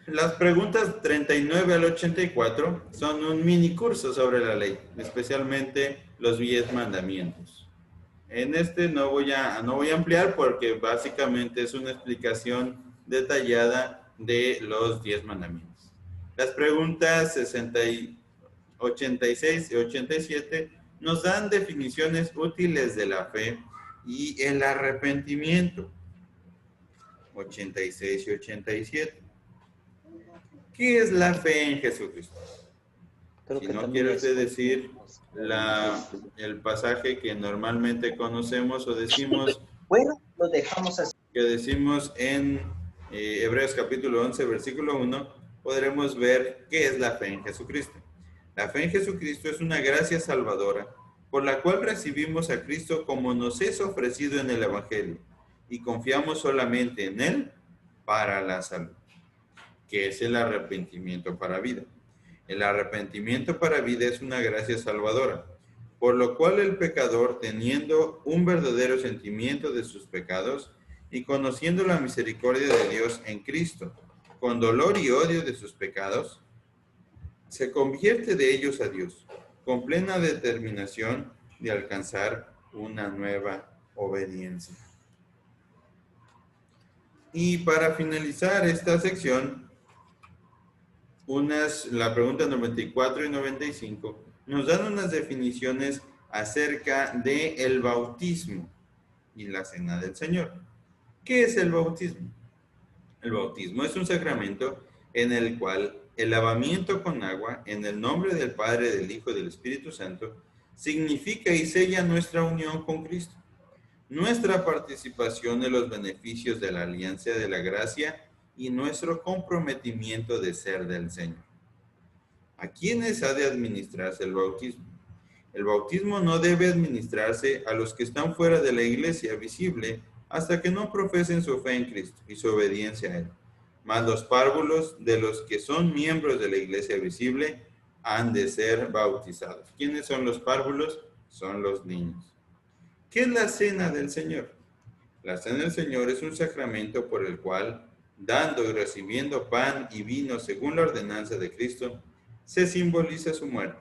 Las preguntas 39 al 84 son un mini curso sobre la ley, especialmente los 10 mandamientos. En este no voy a ampliar porque básicamente es una explicación detallada de los 10 mandamientos. Las preguntas 86 y 87 nos dan definiciones útiles de la fe y el arrepentimiento. 86 y 87. ¿Qué es la fe en Jesucristo? Si no quiere usted decir el pasaje que normalmente conocemos o decimos, bueno, lo dejamos así. Que decimos en Hebreos capítulo 11, versículo 1, podremos ver qué es la fe en Jesucristo. La fe en Jesucristo es una gracia salvadora por la cual recibimos a Cristo como nos es ofrecido en el Evangelio y confiamos solamente en Él para la salud, que es el arrepentimiento para vida. El arrepentimiento para vida es una gracia salvadora, por lo cual el pecador, teniendo un verdadero sentimiento de sus pecados y conociendo la misericordia de Dios en Cristo, con dolor y odio de sus pecados, se convierte de ellos a Dios, con plena determinación de alcanzar una nueva obediencia. Y para finalizar esta sección, la pregunta 94 y 95 nos dan unas definiciones acerca del bautismo y la cena del Señor. ¿Qué es el bautismo? El bautismo es un sacramento en el cual el lavamiento con agua en el nombre del Padre, del Hijo y del Espíritu Santo significa y sella nuestra unión con Cristo, nuestra participación en los beneficios de la alianza de la gracia y nuestro comprometimiento de ser del Señor. ¿A quiénes ha de administrarse el bautismo? El bautismo no debe administrarse a los que están fuera de la iglesia visible hasta que no profesen su fe en Cristo y su obediencia a Él. Mas los párvulos de los que son miembros de la iglesia visible han de ser bautizados. ¿Quiénes son los párvulos? Son los niños. ¿Qué es la cena del Señor? La cena del Señor es un sacramento por el cual, dando y recibiendo pan y vino según la ordenanza de Cristo, se simboliza su muerte.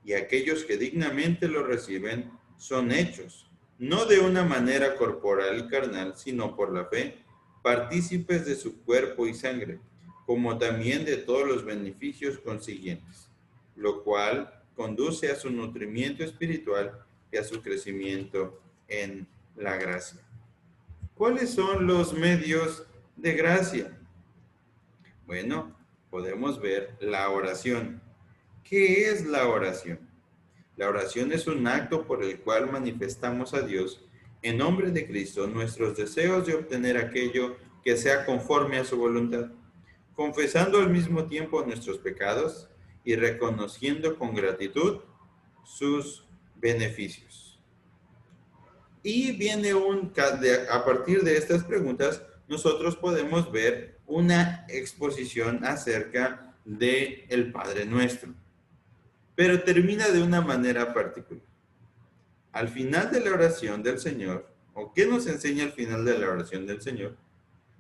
Y aquellos que dignamente lo reciben son hechos, no de una manera corporal y carnal, sino por la fe, partícipes de su cuerpo y sangre, como también de todos los beneficios consiguientes, lo cual conduce a su nutrimiento espiritual y a su crecimiento en la gracia. ¿Cuáles son los medios de gracia? Bueno, podemos ver la oración. ¿Qué es la oración? La oración es un acto por el cual manifestamos a Dios, en nombre de Cristo, nuestros deseos de obtener aquello que sea conforme a su voluntad, confesando al mismo tiempo nuestros pecados y reconociendo con gratitud sus beneficios. Y viene a partir de estas preguntas, nosotros podemos ver una exposición acerca del Padre Nuestro. Pero termina de una manera particular. Al final de la oración del Señor, ¿o qué nos enseña al final de la oración del Señor?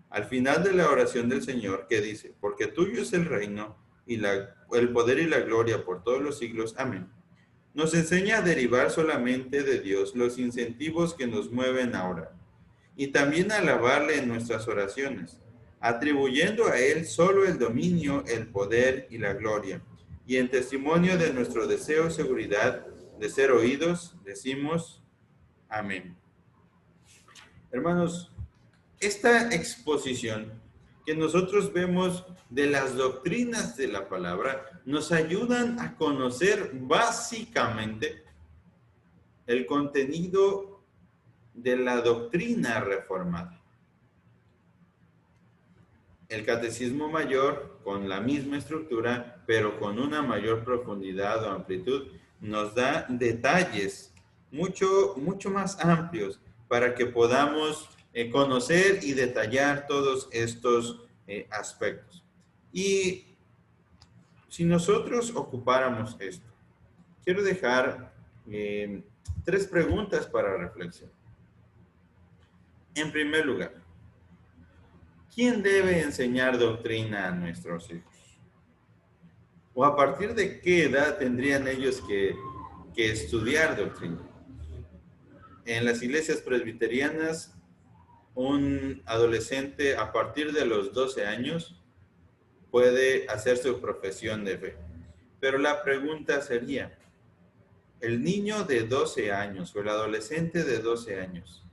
Al final de la oración del Señor, ¿qué dice? Porque tuyo es el reino y el poder y la gloria por todos los siglos. Amén. Nos enseña a derivar solamente de Dios los incentivos que nos mueven a orar y también a alabarle en nuestras oraciones, atribuyendo a Él solo el dominio, el poder y la gloria. Y en testimonio de nuestro deseo y seguridad de ser oídos, decimos amén. Hermanos, esta exposición que nosotros vemos de las doctrinas de la palabra nos ayudan a conocer básicamente el contenido de la doctrina reformada. El Catecismo Mayor, con la misma estructura, pero con una mayor profundidad o amplitud, nos da detalles mucho más amplios para que podamos conocer y detallar todos estos aspectos. Y si nosotros ocupáramos esto, quiero dejar 3 preguntas para reflexión. En primer lugar, ¿quién debe enseñar doctrina a nuestros hijos? ¿O a partir de qué edad tendrían ellos que estudiar doctrina? En las iglesias presbiterianas, un adolescente a partir de los 12 años puede hacer su profesión de fe. Pero la pregunta sería, ¿el niño de 12 años o el adolescente de 12 años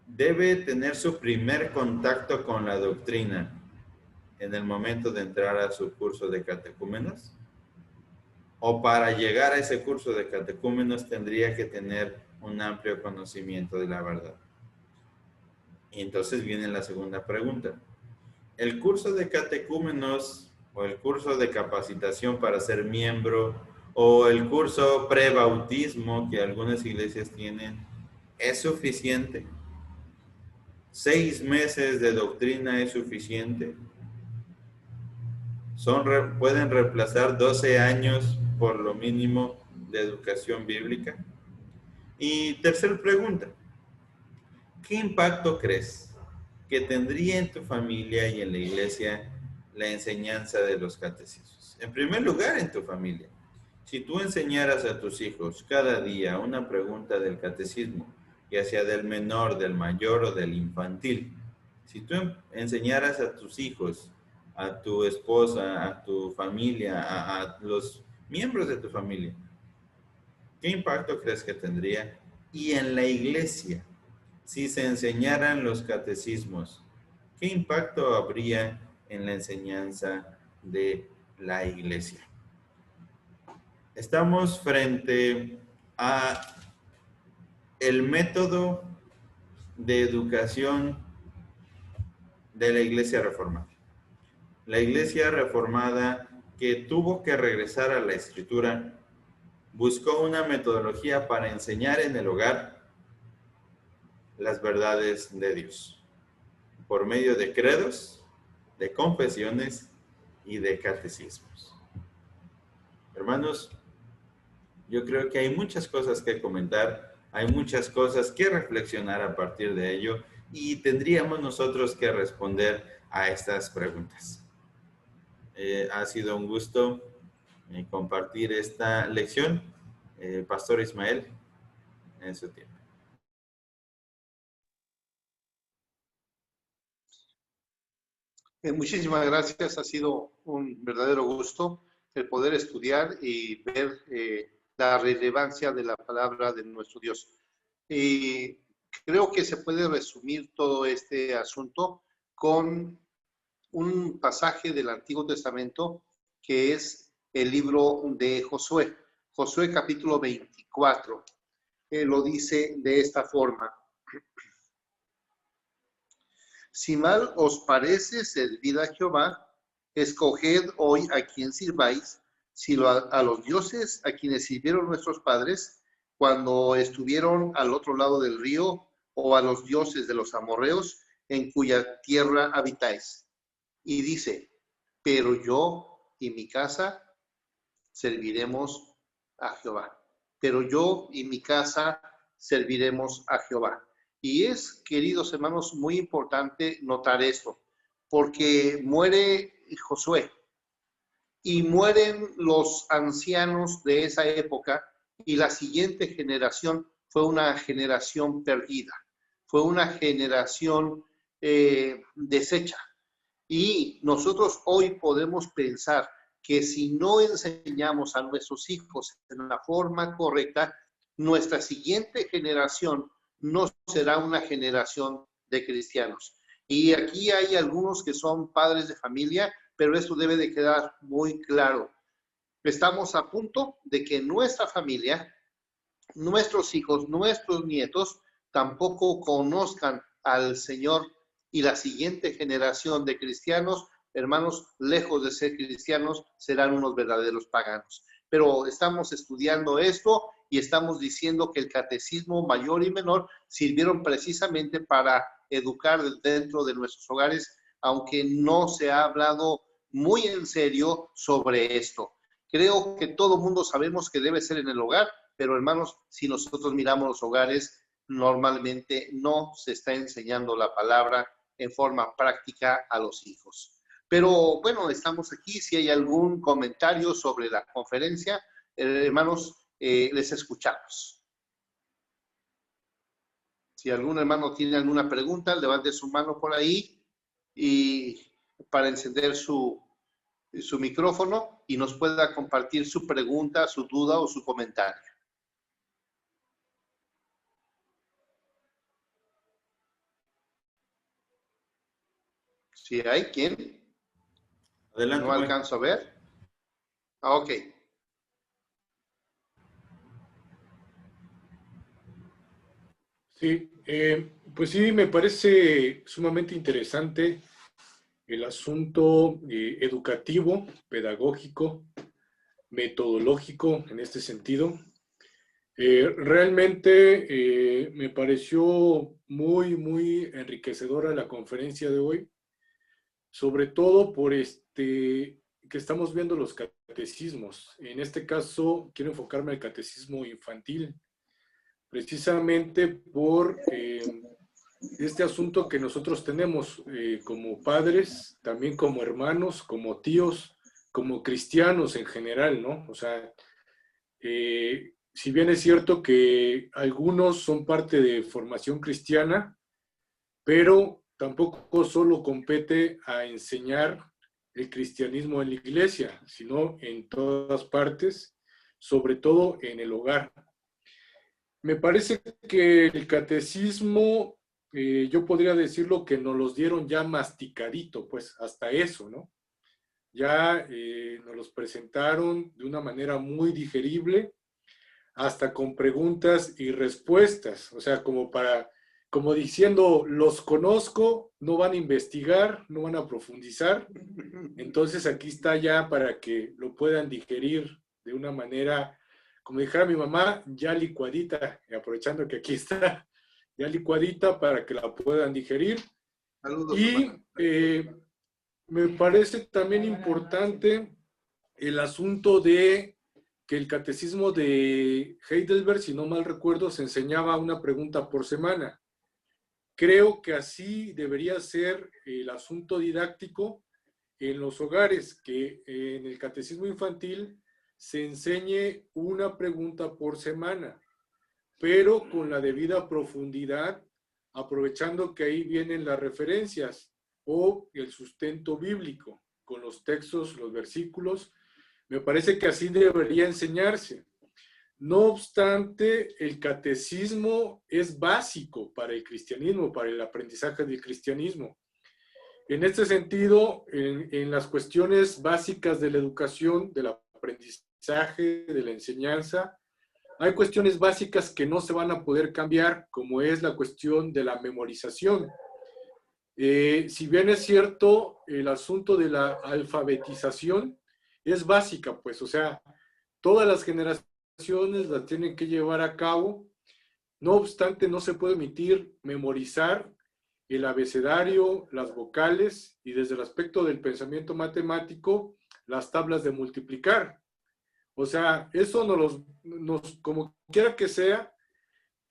debe tener su primer contacto con la doctrina en el momento de entrar a su curso de catecúmenos? ¿O para llegar a ese curso de catecúmenos tendría que tener un amplio conocimiento de la verdad? Y entonces viene la segunda pregunta. ¿El curso de catecúmenos o el curso de capacitación para ser miembro o el curso prebautismo que algunas iglesias tienen es suficiente? ¿6 meses de doctrina es suficiente? ¿Pueden reemplazar 12 años por lo mínimo de educación bíblica? Y tercera pregunta, ¿qué impacto crees que tendría en tu familia y en la iglesia la enseñanza de los catecismos? En primer lugar, en tu familia. Si tú enseñaras a tus hijos cada día una pregunta del catecismo, ya sea del menor, del mayor o del infantil, si tú enseñaras a tus hijos, a tu esposa, a tu familia, a los miembros de tu familia, ¿qué impacto crees que tendría? Y en la iglesia, si se enseñaran los catecismos, ¿qué impacto habría en la enseñanza de la iglesia? Estamos frente a el método de educación de la Iglesia Reformada. La Iglesia Reformada, que tuvo que regresar a la Escritura, buscó una metodología para enseñar en el hogar las verdades de Dios, por medio de credos, de confesiones y de catecismos. Hermanos, yo creo que hay muchas cosas que comentar, hay muchas cosas que reflexionar a partir de ello y tendríamos nosotros que responder a estas preguntas. Ha sido un gusto compartir esta lección. Pastor Ismael, en su tiempo. Muchísimas gracias, ha sido un verdadero gusto el poder estudiar y ver la relevancia de la palabra de nuestro Dios. Y creo que se puede resumir todo este asunto con un pasaje del Antiguo Testamento que es el libro de Josué. Josué capítulo 24. Lo dice de esta forma. Si mal os parece servir a Jehová, escoged hoy a quien sirváis, si a los dioses a quienes sirvieron nuestros padres cuando estuvieron al otro lado del río, o a los dioses de los amorreos en cuya tierra habitáis. Y dice, pero yo y mi casa serviremos a Jehová. Pero yo y mi casa serviremos a Jehová. Y es, queridos hermanos, muy importante notar esto, porque muere Josué y mueren los ancianos de esa época y la siguiente generación fue una generación perdida, fue una generación deshecha. Y nosotros hoy podemos pensar que si no enseñamos a nuestros hijos en la forma correcta, nuestra siguiente generación no será una generación de cristianos. Y aquí hay algunos que son padres de familia, pero esto debe de quedar muy claro. Estamos a punto de que nuestra familia, nuestros hijos, nuestros nietos, tampoco conozcan al Señor, y la siguiente generación de cristianos, hermanos, lejos de ser cristianos, serán unos verdaderos paganos. Pero estamos estudiando esto y estamos diciendo que el catecismo mayor y menor sirvieron precisamente para educar dentro de nuestros hogares, aunque no se ha hablado muy en serio sobre esto. Creo que todo mundo sabemos que debe ser en el hogar, pero hermanos, si nosotros miramos los hogares, normalmente no se está enseñando la palabra en forma práctica a los hijos. Pero bueno, estamos aquí. Si hay algún comentario sobre la conferencia, hermanos, les escuchamos. Si algún hermano tiene alguna pregunta, levante su mano por ahí y para encender su micrófono y nos pueda compartir su pregunta, su duda o su comentario. ¿Sí hay? ¿Quién? Adelante. No alcanzo a ver. Ah, ok. Sí, pues sí, me parece sumamente interesante el asunto educativo, pedagógico, metodológico en este sentido. Realmente me pareció muy enriquecedora la conferencia de hoy, sobre todo por que estamos viendo los catecismos. En este caso, quiero enfocarme al catecismo infantil, precisamente por este asunto que nosotros tenemos como padres, también como hermanos, como tíos, como cristianos en general, ¿no? O sea, si bien es cierto que algunos son parte de formación cristiana, pero tampoco solo compete a enseñar el cristianismo en la iglesia, sino en todas partes, sobre todo en el hogar. Me parece que el catecismo, yo podría decirlo que nos los dieron ya masticadito, pues hasta eso, ¿no? Ya nos los presentaron de una manera muy digerible, hasta con preguntas y respuestas, o sea, como diciendo, los conozco, no van a investigar, no van a profundizar, entonces aquí está ya para que lo puedan digerir de una manera, como dijera mi mamá, ya licuadita, y aprovechando que aquí está, ya licuadita para que la puedan digerir. Saludos, y me parece también importante el asunto de que el catecismo de Heidelberg, si no mal recuerdo, se enseñaba una pregunta por semana. Creo que así debería ser el asunto didáctico en los hogares, que en el catecismo infantil se enseñe una pregunta por semana, pero con la debida profundidad, aprovechando que ahí vienen las referencias o el sustento bíblico, con los textos, los versículos. Me parece que así debería enseñarse. No obstante, el catecismo es básico para el cristianismo, para el aprendizaje del cristianismo. En este sentido, en las cuestiones básicas de la educación, del aprendizaje, de la enseñanza, hay cuestiones básicas que no se van a poder cambiar, como es la cuestión de la memorización. Si bien es cierto, el asunto de la alfabetización es básica, pues, o sea, todas las generaciones la tienen que llevar a cabo. No obstante, no se puede omitir memorizar el abecedario, las vocales y desde el aspecto del pensamiento matemático, las tablas de multiplicar. O sea, eso como quiera que sea,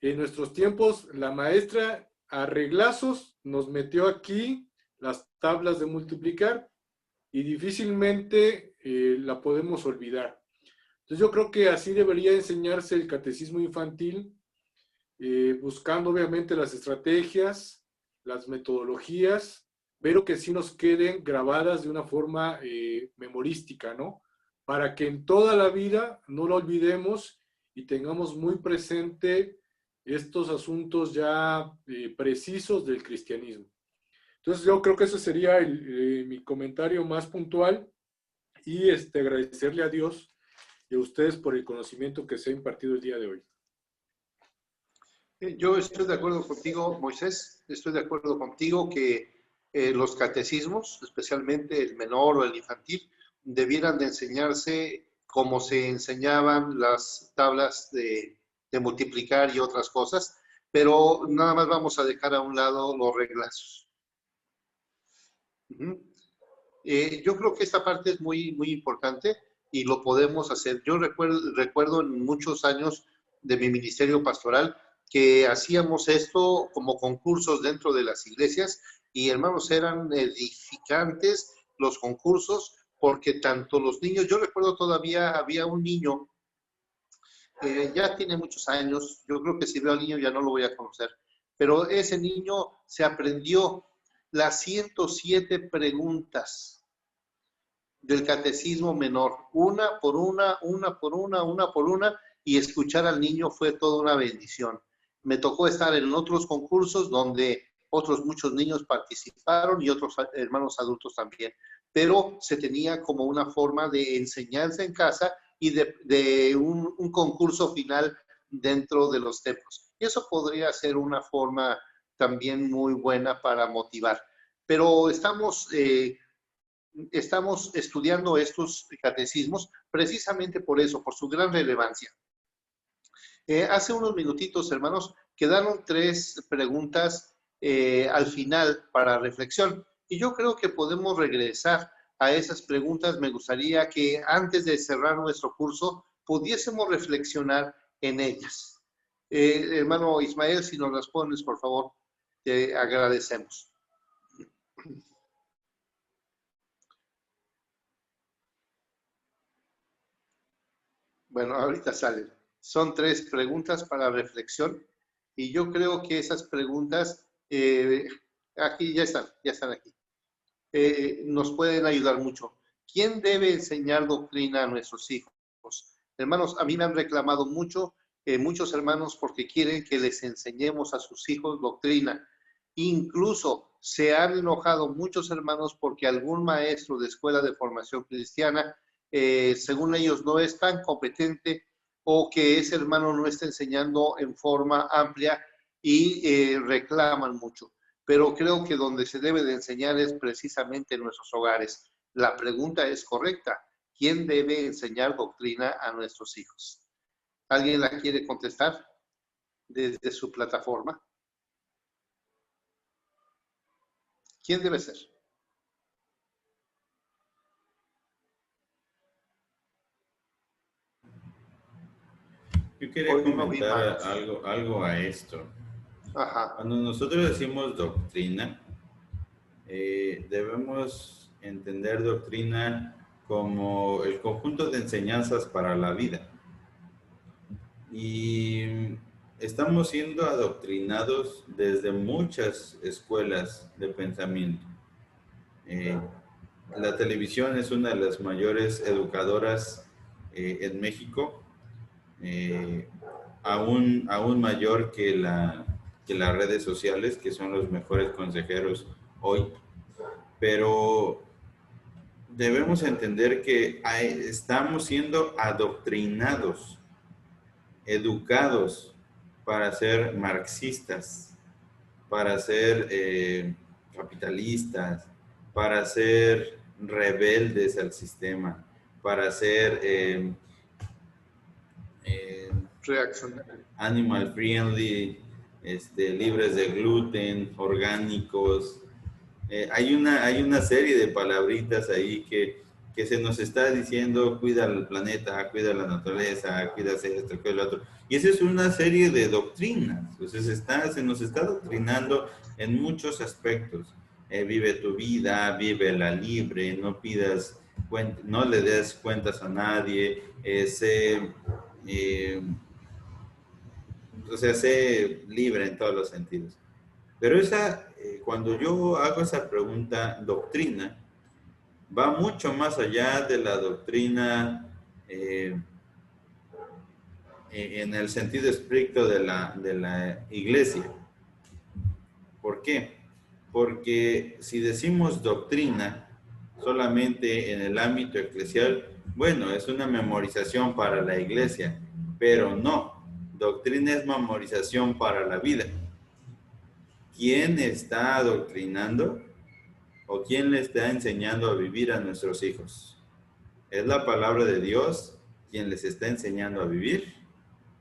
en nuestros tiempos, la maestra a reglazos nos metió aquí las tablas de multiplicar y difícilmente la podemos olvidar. Entonces yo creo que así debería enseñarse el catecismo infantil, buscando obviamente las estrategias, las metodologías, pero que sí nos queden grabadas de una forma memorística, ¿no? Para que en toda la vida no lo olvidemos y tengamos muy presente estos asuntos ya precisos del cristianismo. Entonces yo creo que ese sería mi comentario más puntual y agradecerle a Dios y a ustedes por el conocimiento que se ha impartido el día de hoy. Yo estoy de acuerdo contigo, Moisés, estoy de acuerdo contigo que los catecismos, especialmente el menor o el infantil, debieran de enseñarse como se enseñaban las tablas de multiplicar y otras cosas, pero nada más vamos a dejar a un lado los reglazos. Yo creo que esta parte es muy importante y lo podemos hacer. Yo recuerdo en muchos años de mi ministerio pastoral que hacíamos esto como concursos dentro de las iglesias y hermanos, eran edificantes los concursos porque tanto los niños, yo recuerdo todavía había un niño, ya tiene muchos años, yo creo que si veo al niño ya no lo voy a conocer, pero ese niño se aprendió las 107 preguntas del catecismo menor, una por una, y escuchar al niño fue toda una bendición. Me tocó estar en otros concursos donde otros muchos niños participaron y otros hermanos adultos también, pero se tenía como una forma de enseñanza en casa y de un concurso final dentro de los templos. Y eso podría ser una forma también muy buena para motivar. Pero estamos estudiando estos catecismos precisamente por eso, por su gran relevancia. Hace unos minutitos, hermanos, quedaron 3 preguntas al final para reflexión. Y yo creo que podemos regresar a esas preguntas. Me gustaría que antes de cerrar nuestro curso pudiésemos reflexionar en ellas. Hermano Ismael, si nos las pones, por favor, te agradecemos. Bueno, ahorita salen. Son 3 preguntas para reflexión y yo creo que esas preguntas, aquí ya están aquí, nos pueden ayudar mucho. ¿Quién debe enseñar doctrina a nuestros hijos? Hermanos, a mí me han reclamado mucho, muchos hermanos, porque quieren que les enseñemos a sus hijos doctrina. Incluso se han enojado muchos hermanos porque algún maestro de escuela de formación cristiana, según ellos, no es tan competente o que ese hermano no está enseñando en forma amplia y reclaman mucho. Pero creo que donde se debe de enseñar es precisamente en nuestros hogares. La pregunta es correcta. ¿Quién debe enseñar doctrina a nuestros hijos? ¿Alguien la quiere contestar desde su plataforma? ¿Quién debe ser? Yo quería comentar algo a esto. Ajá. Cuando nosotros decimos doctrina, debemos entender doctrina como el conjunto de enseñanzas para la vida. Y estamos siendo adoctrinados desde muchas escuelas de pensamiento. La televisión es una de las mayores educadoras en México, aún mayor que las redes sociales, que son los mejores consejeros hoy. Pero debemos entender que estamos siendo adoctrinados, educados para ser marxistas, para ser capitalistas, para ser rebeldes al sistema, para ser animal friendly, libres de gluten, orgánicos. Hay una serie de palabritas ahí que se nos está diciendo: cuida el planeta, cuida la naturaleza, cuida esto, cuida lo otro. Y esa es una serie de doctrinas. Entonces se nos está doctrinando en muchos aspectos. Vive tu vida, vívela libre, no le des cuentas a nadie, sé libre en todos los sentidos. Pero cuando yo hago esa pregunta, doctrina, va mucho más allá de la doctrina en el sentido estricto de la iglesia. ¿Por qué? Porque si decimos doctrina solamente en el ámbito eclesial, bueno, es una memorización para la iglesia, pero no, doctrina es memorización para la vida. ¿Quién está adoctrinando o quién le está enseñando a vivir a nuestros hijos? ¿Es la palabra de Dios quien les está enseñando a vivir?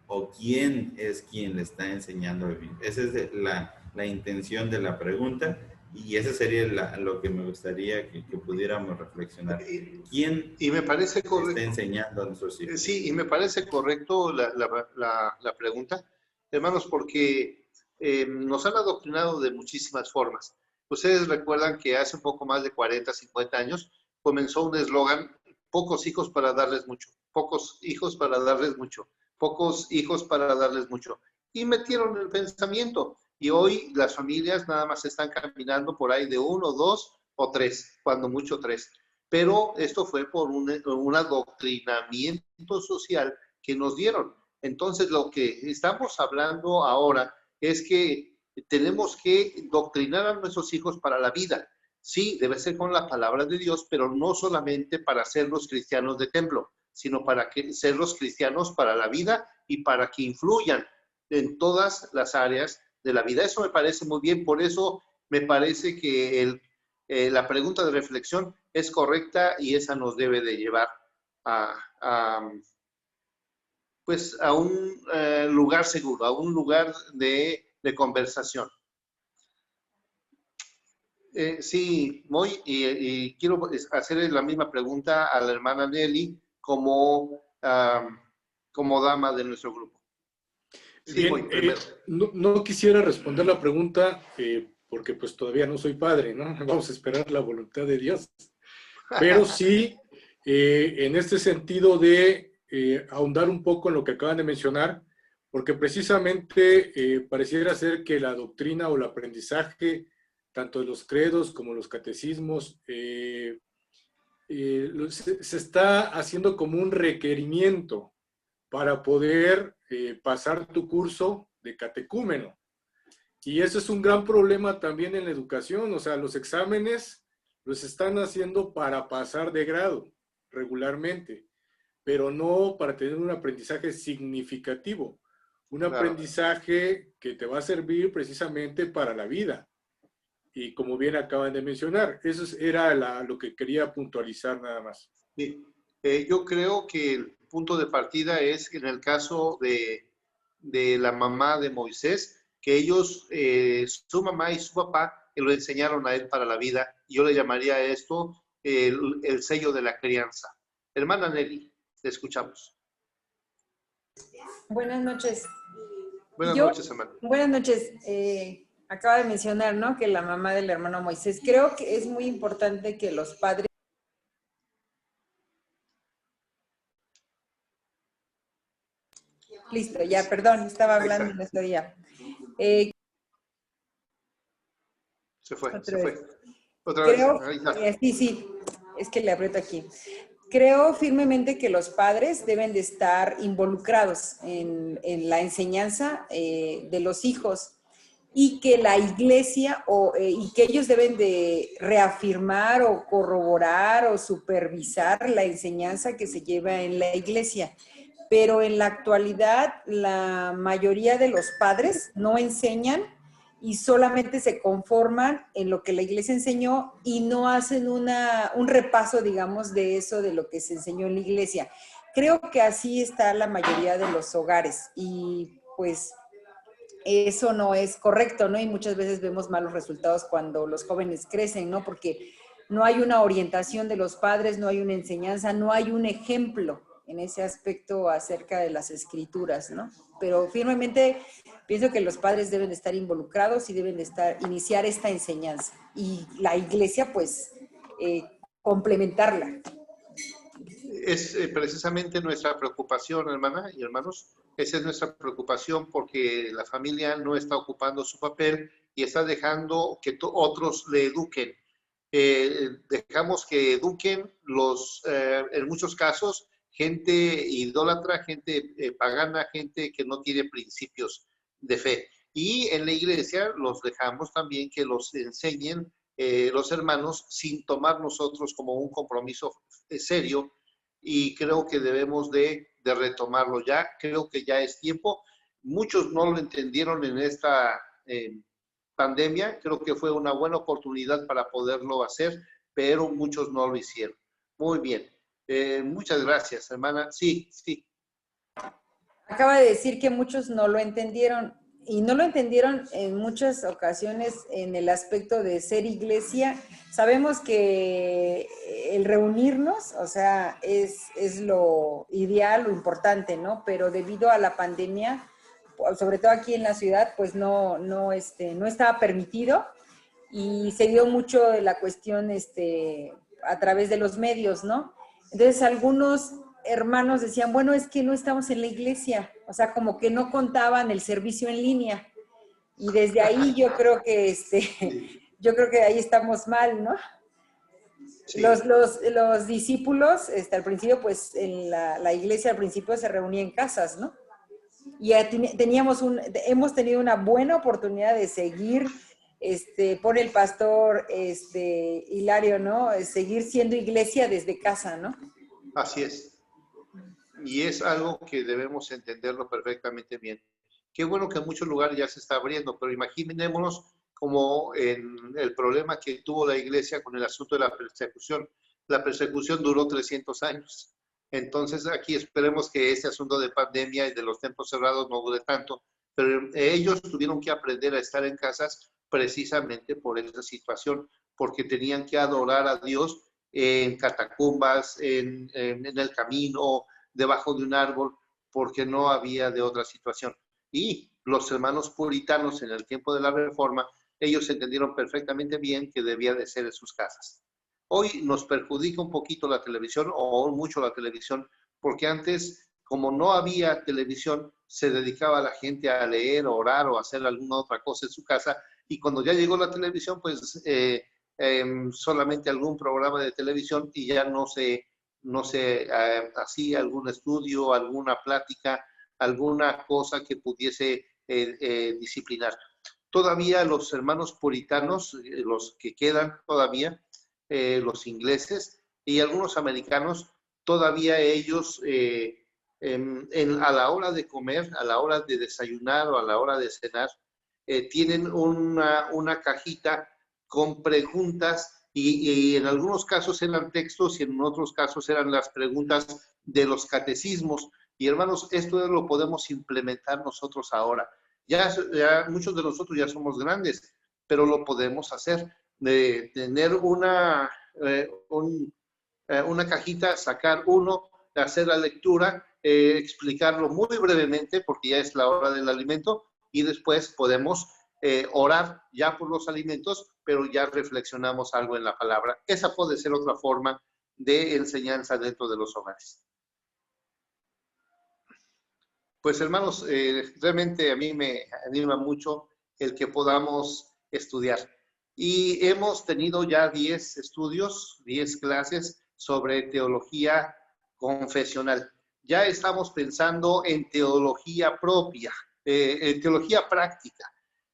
¿O quién es quien le está enseñando a vivir? Esa es la intención de la pregunta y ese sería lo que me gustaría que pudiéramos reflexionar. ¿Quién me parece correcto, está enseñando a nuestros hijos? Sí, y me parece correcto la pregunta. hermanos, porque nos han adoctrinado de muchísimas formas. Ustedes recuerdan que hace un poco más de 40, 50 años comenzó un eslogan: pocos hijos para darles mucho, pocos hijos para darles mucho, pocos hijos para darles mucho. Y metieron el pensamiento. Y hoy las familias nada más están caminando por ahí de 1, 2 o 3, cuando mucho 3. Pero esto fue por un adoctrinamiento social que nos dieron. Entonces, lo que estamos hablando ahora es que tenemos que doctrinar a nuestros hijos para la vida. Sí, debe ser con la palabra de Dios, pero no solamente para ser los cristianos de templo, sino para ser los cristianos para la vida y para que influyan en todas las áreas de la vida. Eso me parece muy bien, por eso me parece que la pregunta de reflexión es correcta y esa nos debe de llevar pues a un lugar seguro, a un lugar de conversación. Sí, Moy, y quiero hacerle la misma pregunta a la hermana Nelly como dama de nuestro grupo. Sí, bien, Moy, primero. No quisiera responder la pregunta porque pues todavía no soy padre, ¿no? Vamos a esperar la voluntad de Dios. Pero sí, en este sentido de ahondar un poco en lo que acaban de mencionar, porque precisamente pareciera ser que la doctrina o el aprendizaje, tanto de los credos como los catecismos, se está haciendo como un requerimiento para poder pasar tu curso de catecúmeno. Y eso es un gran problema también en la educación, o sea, los exámenes los están haciendo para pasar de grado regularmente, pero no para tener un aprendizaje significativo, un aprendizaje que te va a servir precisamente para la vida. Y como bien acaban de mencionar, eso era lo que quería puntualizar nada más. Sí. Yo creo que el punto de partida es en el caso de la mamá de Moisés, que ellos, su mamá y su papá, lo enseñaron a él para la vida. Yo le llamaría a esto el sello de la crianza. Hermana Nelly, te escuchamos. Buenas noches. Buenas noches, hermana. Buenas noches. Acaba de mencionar, ¿no?, que la mamá del hermano Moisés. Creo que es muy importante que los padres... Listo, ya, perdón, estaba hablando en este día. Se fue. Otra vez. Sí, es que le aprieto aquí. Creo firmemente que los padres deben de estar involucrados en la enseñanza de los hijos y que la iglesia y que ellos deben de reafirmar o corroborar o supervisar la enseñanza que se lleva en la iglesia. Pero en la actualidad la mayoría de los padres no enseñan y solamente se conforman en lo que la iglesia enseñó y no hacen un repaso, digamos, de eso, de lo que se enseñó en la iglesia. Creo que así está la mayoría de los hogares y pues eso no es correcto, ¿no? Y muchas veces vemos malos resultados cuando los jóvenes crecen, ¿no? Porque no hay una orientación de los padres, no hay una enseñanza, no hay un ejemplo en ese aspecto acerca de las escrituras, ¿no? Pero firmemente pienso que los padres deben de estar involucrados y deben de iniciar esta enseñanza. Y la iglesia, pues, complementarla. Es precisamente nuestra preocupación, hermana y hermanos. Esa es nuestra preocupación porque la familia no está ocupando su papel y está dejando que otros le eduquen. Dejamos que eduquen en muchos casos, gente idólatra, gente pagana, gente que no tiene principios de fe. Y en la iglesia los dejamos también que los enseñen los hermanos sin tomar nosotros como un compromiso serio, y creo que debemos de retomarlo ya. Creo que ya es tiempo. Muchos no lo entendieron en esta pandemia. Creo que fue una buena oportunidad para poderlo hacer, pero muchos no lo hicieron. Muy bien. Muchas gracias, hermana. Sí. Acaba de decir que muchos no lo entendieron, y no lo entendieron en muchas ocasiones en el aspecto de ser iglesia. Sabemos que el reunirnos, o sea, es lo ideal, lo importante, ¿no? Pero debido a la pandemia, sobre todo aquí en la ciudad, pues no estaba permitido, y se dio mucho de la cuestión a través de los medios, ¿no? Entonces algunos hermanos decían, bueno, es que no estamos en la iglesia, o sea, como que no contaban el servicio en línea. Y desde ahí yo creo que yo creo que ahí estamos mal, ¿no? Sí. Los discípulos, al principio, pues en la iglesia al principio se reunía en casas, ¿no? Y hemos tenido una buena oportunidad de seguir, por el pastor Hilario, ¿no? Seguir siendo iglesia desde casa, ¿no? Así es. Y es algo que debemos entenderlo perfectamente bien. Qué bueno que en muchos lugares ya se está abriendo, pero imaginémonos como en el problema que tuvo la iglesia con el asunto de la persecución. La persecución duró 300 años. Entonces aquí esperemos que este asunto de pandemia y de los templos cerrados no dure tanto, pero ellos tuvieron que aprender a estar en casas precisamente por esa situación, porque tenían que adorar a Dios en catacumbas, en el camino, debajo de un árbol, porque no había de otra situación. Y los hermanos puritanos en el tiempo de la Reforma, ellos entendieron perfectamente bien que debía de ser en sus casas. Hoy nos perjudica un poquito la televisión, o mucho la televisión, porque antes, como no había televisión, se dedicaba la gente a leer, o orar, o hacer alguna otra cosa en su casa, y cuando ya llegó la televisión, pues solamente algún programa de televisión, y ya no se hacía algún estudio, alguna plática, alguna cosa que pudiese disciplinar. Todavía los hermanos puritanos, los que quedan todavía, los ingleses y algunos americanos, todavía ellos a la hora de comer, a la hora de desayunar o a la hora de cenar, tienen una cajita con preguntas y en algunos casos eran textos y en otros casos eran las preguntas de los catecismos. Y hermanos, esto lo podemos implementar nosotros ahora. Ya muchos de nosotros ya somos grandes, pero lo podemos hacer. De tener una cajita, sacar uno, hacer la lectura, explicarlo muy brevemente porque ya es la hora del alimento y después podemos orar ya por los alimentos, pero ya reflexionamos algo en la palabra. Esa puede ser otra forma de enseñanza dentro de los hogares. Pues hermanos, realmente a mí me anima mucho el que podamos estudiar. Y hemos tenido ya 10 estudios, 10 clases sobre teología confesional. Ya estamos pensando en teología propia, en teología práctica.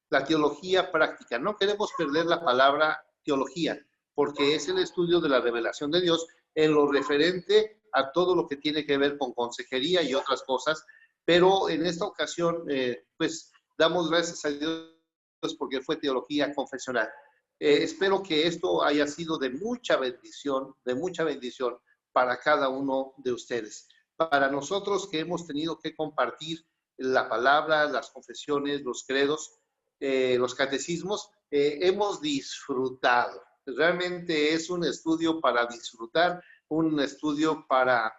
La teología práctica. No queremos perder la palabra teología, porque es el estudio de la revelación de Dios en lo referente a todo lo que tiene que ver con consejería y otras cosas. Pero en esta ocasión, pues damos gracias a Dios porque fue teología confesional. Espero que esto haya sido de mucha bendición para cada uno de ustedes. Para nosotros que hemos tenido que compartir la palabra, las confesiones, los credos, los catecismos, hemos disfrutado. Realmente es un estudio para disfrutar, un estudio para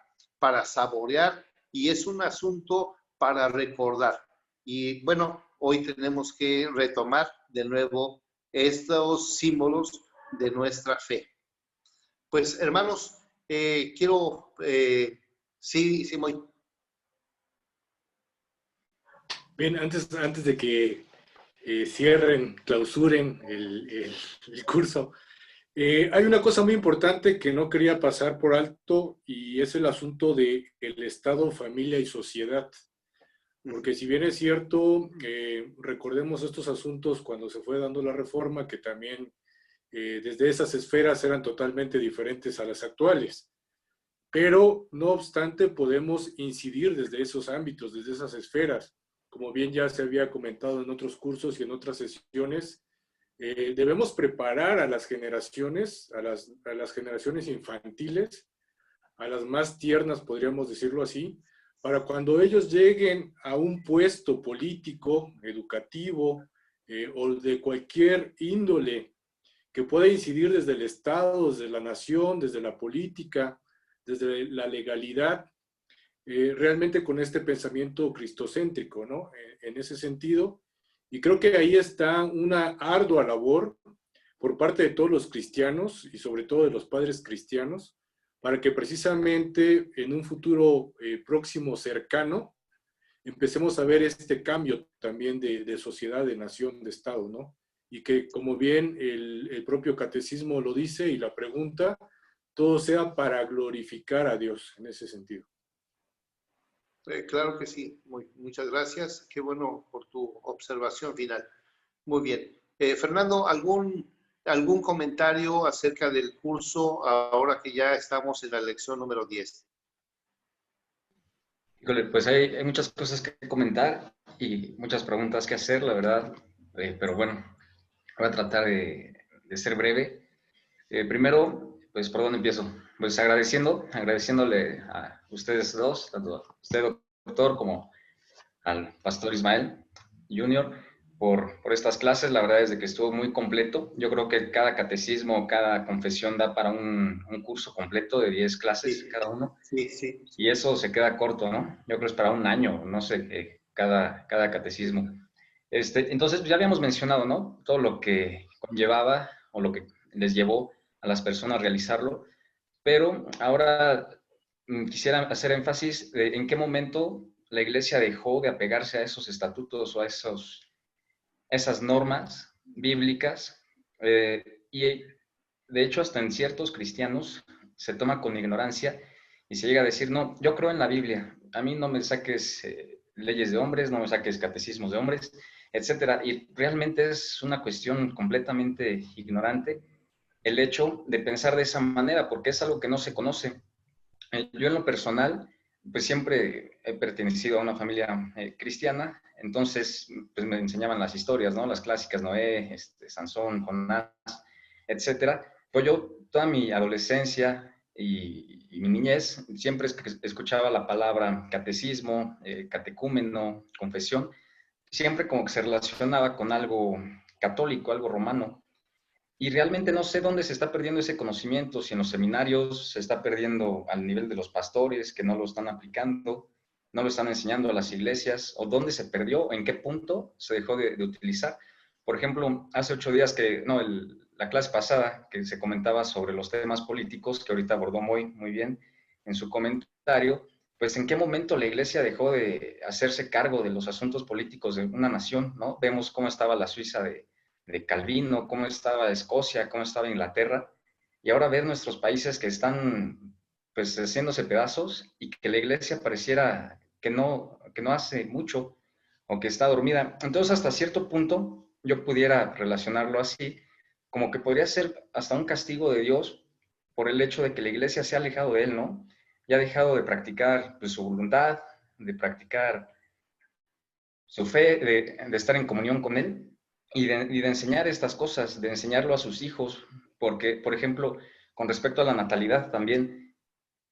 saborear y es un asunto para recordar. Y bueno, hoy tenemos que retomar de nuevo estos símbolos de nuestra fe. Pues hermanos, quiero... sí, muy. Bien, antes de que cierren, clausuren el curso, hay una cosa muy importante que no quería pasar por alto y es el asunto del Estado, familia y sociedad. Porque si bien es cierto, recordemos estos asuntos cuando se fue dando la reforma, que también desde esas esferas eran totalmente diferentes a las actuales. Pero no obstante podemos incidir desde esos ámbitos, desde esas esferas. Como bien ya se había comentado en otros cursos y en otras sesiones, debemos preparar a las generaciones, a las generaciones infantiles, a las más tiernas, podríamos decirlo así, para cuando ellos lleguen a un puesto político, educativo o de cualquier índole que pueda incidir desde el Estado, desde la nación, desde la política, desde la legalidad, realmente con este pensamiento cristocéntrico, ¿no? En ese sentido. Y creo que ahí está una ardua labor por parte de todos los cristianos y sobre todo de los padres cristianos, para que precisamente en un futuro próximo cercano empecemos a ver este cambio también de sociedad, de nación, de Estado, ¿no? Y que, como bien el propio catecismo lo dice y la pregunta, todo sea para glorificar a Dios en ese sentido. Claro que sí. Muchas gracias. Qué bueno por tu observación final. Muy bien. Fernando, ¿algún comentario acerca del curso ahora que ya estamos en la lección número 10? Híjole, pues hay muchas cosas que comentar y muchas preguntas que hacer, la verdad. Pero bueno, voy a tratar de ser breve. Primero, pues, ¿por dónde empiezo? Pues agradeciéndole a ustedes dos, tanto a usted, doctor, como al pastor Ismael Jr., por estas clases. La verdad es de que estuvo muy completo. Yo creo que cada catecismo, cada confesión da para un curso completo de 10 clases cada uno. Sí. Y eso se queda corto, ¿no? Yo creo que es para un año, no sé, cada catecismo. Entonces, ya habíamos mencionado, ¿no? Todo lo que conllevaba o lo que les llevó a las personas a realizarlo, pero ahora quisiera hacer énfasis de en qué momento la Iglesia dejó de apegarse a esos estatutos o a esas normas bíblicas, y de hecho hasta en ciertos cristianos se toma con ignorancia y se llega a decir, no, yo creo en la Biblia, a mí no me saques leyes de hombres, no me saques catecismos de hombres, etcétera. Y realmente es una cuestión completamente ignorante el hecho de pensar de esa manera, porque es algo que no se conoce. Yo en lo personal, pues siempre he pertenecido a una familia cristiana, entonces pues me enseñaban las historias, ¿no? Las clásicas, Noé, Sansón, Jonás, etcétera. Pues yo toda mi adolescencia y mi niñez siempre escuchaba la palabra catecismo, catecúmeno, confesión, siempre como que se relacionaba con algo católico, algo romano. Y realmente no sé dónde se está perdiendo ese conocimiento, si en los seminarios se está perdiendo al nivel de los pastores, que no lo están aplicando, no lo están enseñando a las iglesias, o dónde se perdió, en qué punto se dejó de utilizar. Por ejemplo, hace 8 días la clase pasada que se comentaba sobre los temas políticos, que ahorita abordó muy bien en su comentario, pues en qué momento la iglesia dejó de hacerse cargo de los asuntos políticos de una nación, ¿no? Vemos cómo estaba la Suiza de Calvino, cómo estaba Escocia, cómo estaba Inglaterra, y ahora ver nuestros países que están pues haciéndose pedazos y que la iglesia pareciera que no hace mucho o que está dormida. Entonces, hasta cierto punto, yo pudiera relacionarlo así, como que podría ser hasta un castigo de Dios por el hecho de que la iglesia se ha alejado de él, ¿no? Ya ha dejado de practicar pues, su voluntad, de practicar su fe, de estar en comunión con él y de enseñar estas cosas, de enseñarlo a sus hijos, porque, por ejemplo, con respecto a la natalidad también,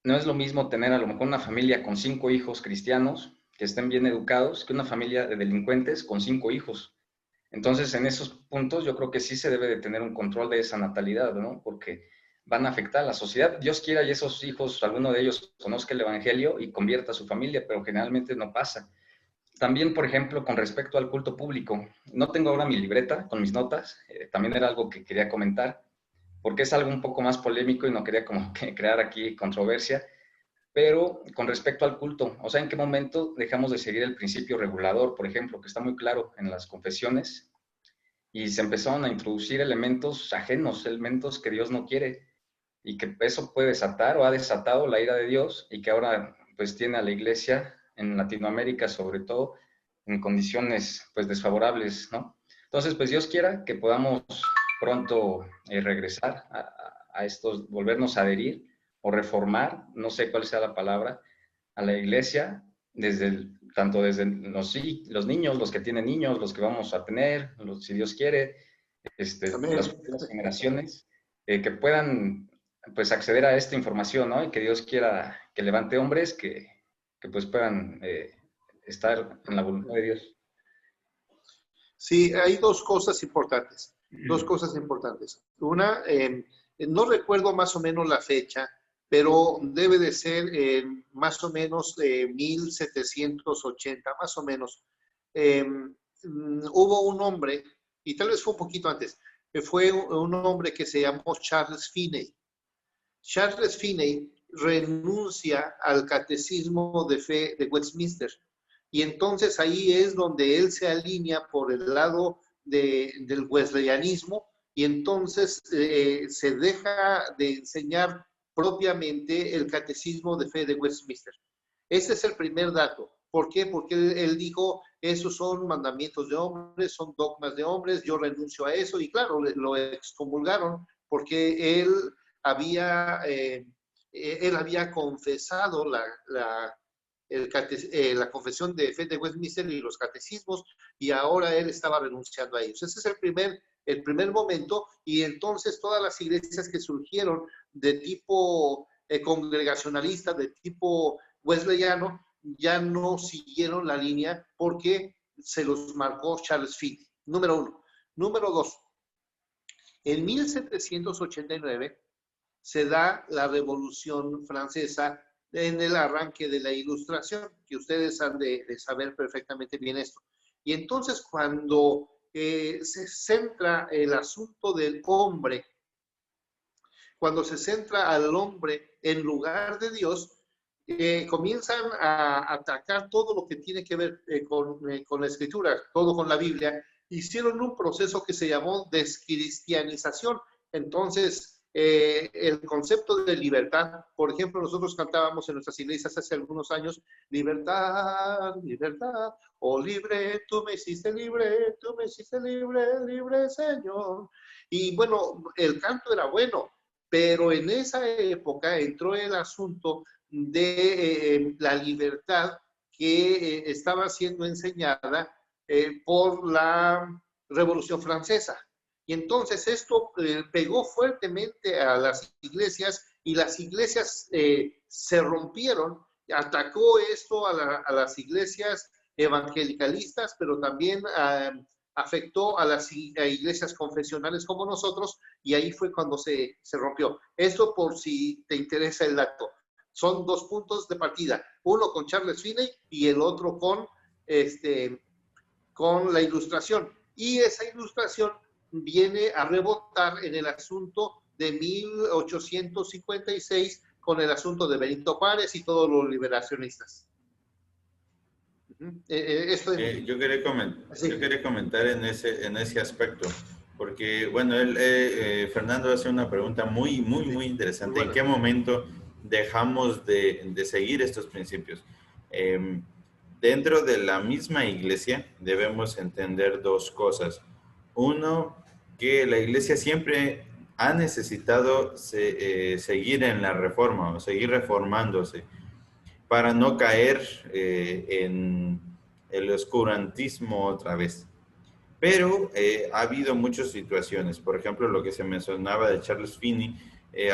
no es lo mismo tener a lo mejor una familia con 5 hijos cristianos que estén bien educados que una familia de delincuentes con 5 hijos. Entonces, en esos puntos yo creo que sí se debe de tener un control de esa natalidad, ¿no? Porque van a afectar a la sociedad. Dios quiera y esos hijos, alguno de ellos conozca el evangelio y convierta a su familia, pero generalmente no pasa. También, por ejemplo, con respecto al culto público, no tengo ahora mi libreta con mis notas, también era algo que quería comentar, porque es algo un poco más polémico y no quería como que crear aquí controversia, pero con respecto al culto, o sea, ¿en qué momento dejamos de seguir el principio regulador, por ejemplo, que está muy claro en las confesiones, y se empezaron a introducir elementos ajenos, elementos que Dios no quiere, y que eso puede desatar o ha desatado la ira de Dios, y que ahora pues tiene a la iglesia en Latinoamérica sobre todo en condiciones pues desfavorables, ¿no? Entonces pues Dios quiera que podamos pronto regresar a estos, volvernos a adherir o reformar, no sé cuál sea la palabra, a la iglesia, tanto desde los niños, los que tienen niños, los que vamos a tener, si Dios quiere, las futuras generaciones, que puedan pues acceder a esta información, ¿no? Y que Dios quiera que levante hombres que pues puedan estar en la voluntad de Dios. Sí, hay 2 cosas importantes. 2 cosas importantes. Una, no recuerdo más o menos la fecha, pero debe de ser más o menos 1780, más o menos. Hubo un hombre, y tal vez fue un poquito antes, fue un hombre que se llamó Charles Finney. Charles Finney renuncia al catecismo de fe de Westminster, y entonces ahí es donde él se alinea por el lado del wesleyanismo, y entonces se deja de enseñar propiamente el catecismo de fe de Westminster. Ese es el primer dato. ¿Por qué? Porque él dijo, esos son mandamientos de hombres, son dogmas de hombres, yo renuncio a eso, y claro, lo excomulgaron porque él había confesado la confesión de fe de Westminster y los catecismos, y ahora él estaba renunciando a ellos. Ese es el primer momento, y entonces todas las iglesias que surgieron de tipo congregacionalista, de tipo wesleyano, ya no siguieron la línea porque se los marcó Charles Finney, número uno. Número dos, en 1789 se da la Revolución Francesa en el arranque de la Ilustración, que ustedes han de saber perfectamente bien esto. Y entonces cuando se centra el asunto del hombre, cuando se centra al hombre en lugar de Dios, comienzan a atacar todo lo que tiene que ver con la Escritura, todo con la Biblia. Hicieron un proceso que se llamó descristianización. Entonces, el concepto de libertad, por ejemplo, nosotros cantábamos en nuestras iglesias hace algunos años, libertad, libertad, oh libre, tú me hiciste libre, libre Señor. Y bueno, el canto era bueno, pero en esa época entró el asunto de la libertad que estaba siendo enseñada por la Revolución Francesa. Y entonces esto pegó fuertemente a las iglesias, y las iglesias se rompieron. Atacó esto a las iglesias evangelicalistas, pero también afectó a las iglesias confesionales como nosotros, y ahí fue cuando se rompió. Esto por si te interesa el dato. Son dos puntos de partida, uno con Charles Finney y el otro con la Ilustración. Y esa Ilustración viene a rebotar en el asunto de 1856 con el asunto de Benito Juárez y todos los liberacionistas. Yo quería comentar en ese aspecto, porque, bueno, Fernando hace una pregunta muy interesante. Muy bueno. ¿En qué momento dejamos de seguir estos principios? Dentro de la misma iglesia debemos entender dos cosas. Uno, que la iglesia siempre ha necesitado seguir en la reforma o seguir reformándose para no caer en el oscurantismo otra vez. Pero ha habido muchas situaciones, por ejemplo, lo que se mencionaba de Charles Finney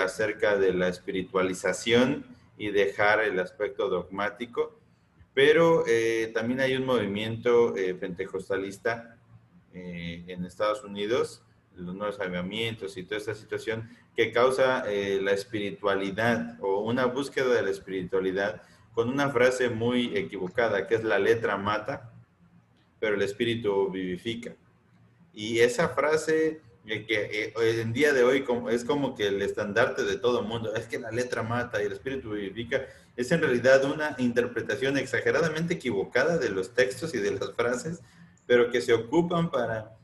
acerca de la espiritualización y dejar el aspecto dogmático, pero también hay un movimiento pentecostalista en Estados Unidos, los nuevos avivamientos y toda esta situación que causa la espiritualidad o una búsqueda de la espiritualidad con una frase muy equivocada, que es la letra mata, pero el espíritu vivifica. Y esa frase que en día de hoy es como que el estandarte de todo el mundo, es que la letra mata y el espíritu vivifica, es en realidad una interpretación exageradamente equivocada de los textos y de las frases, pero que se ocupan para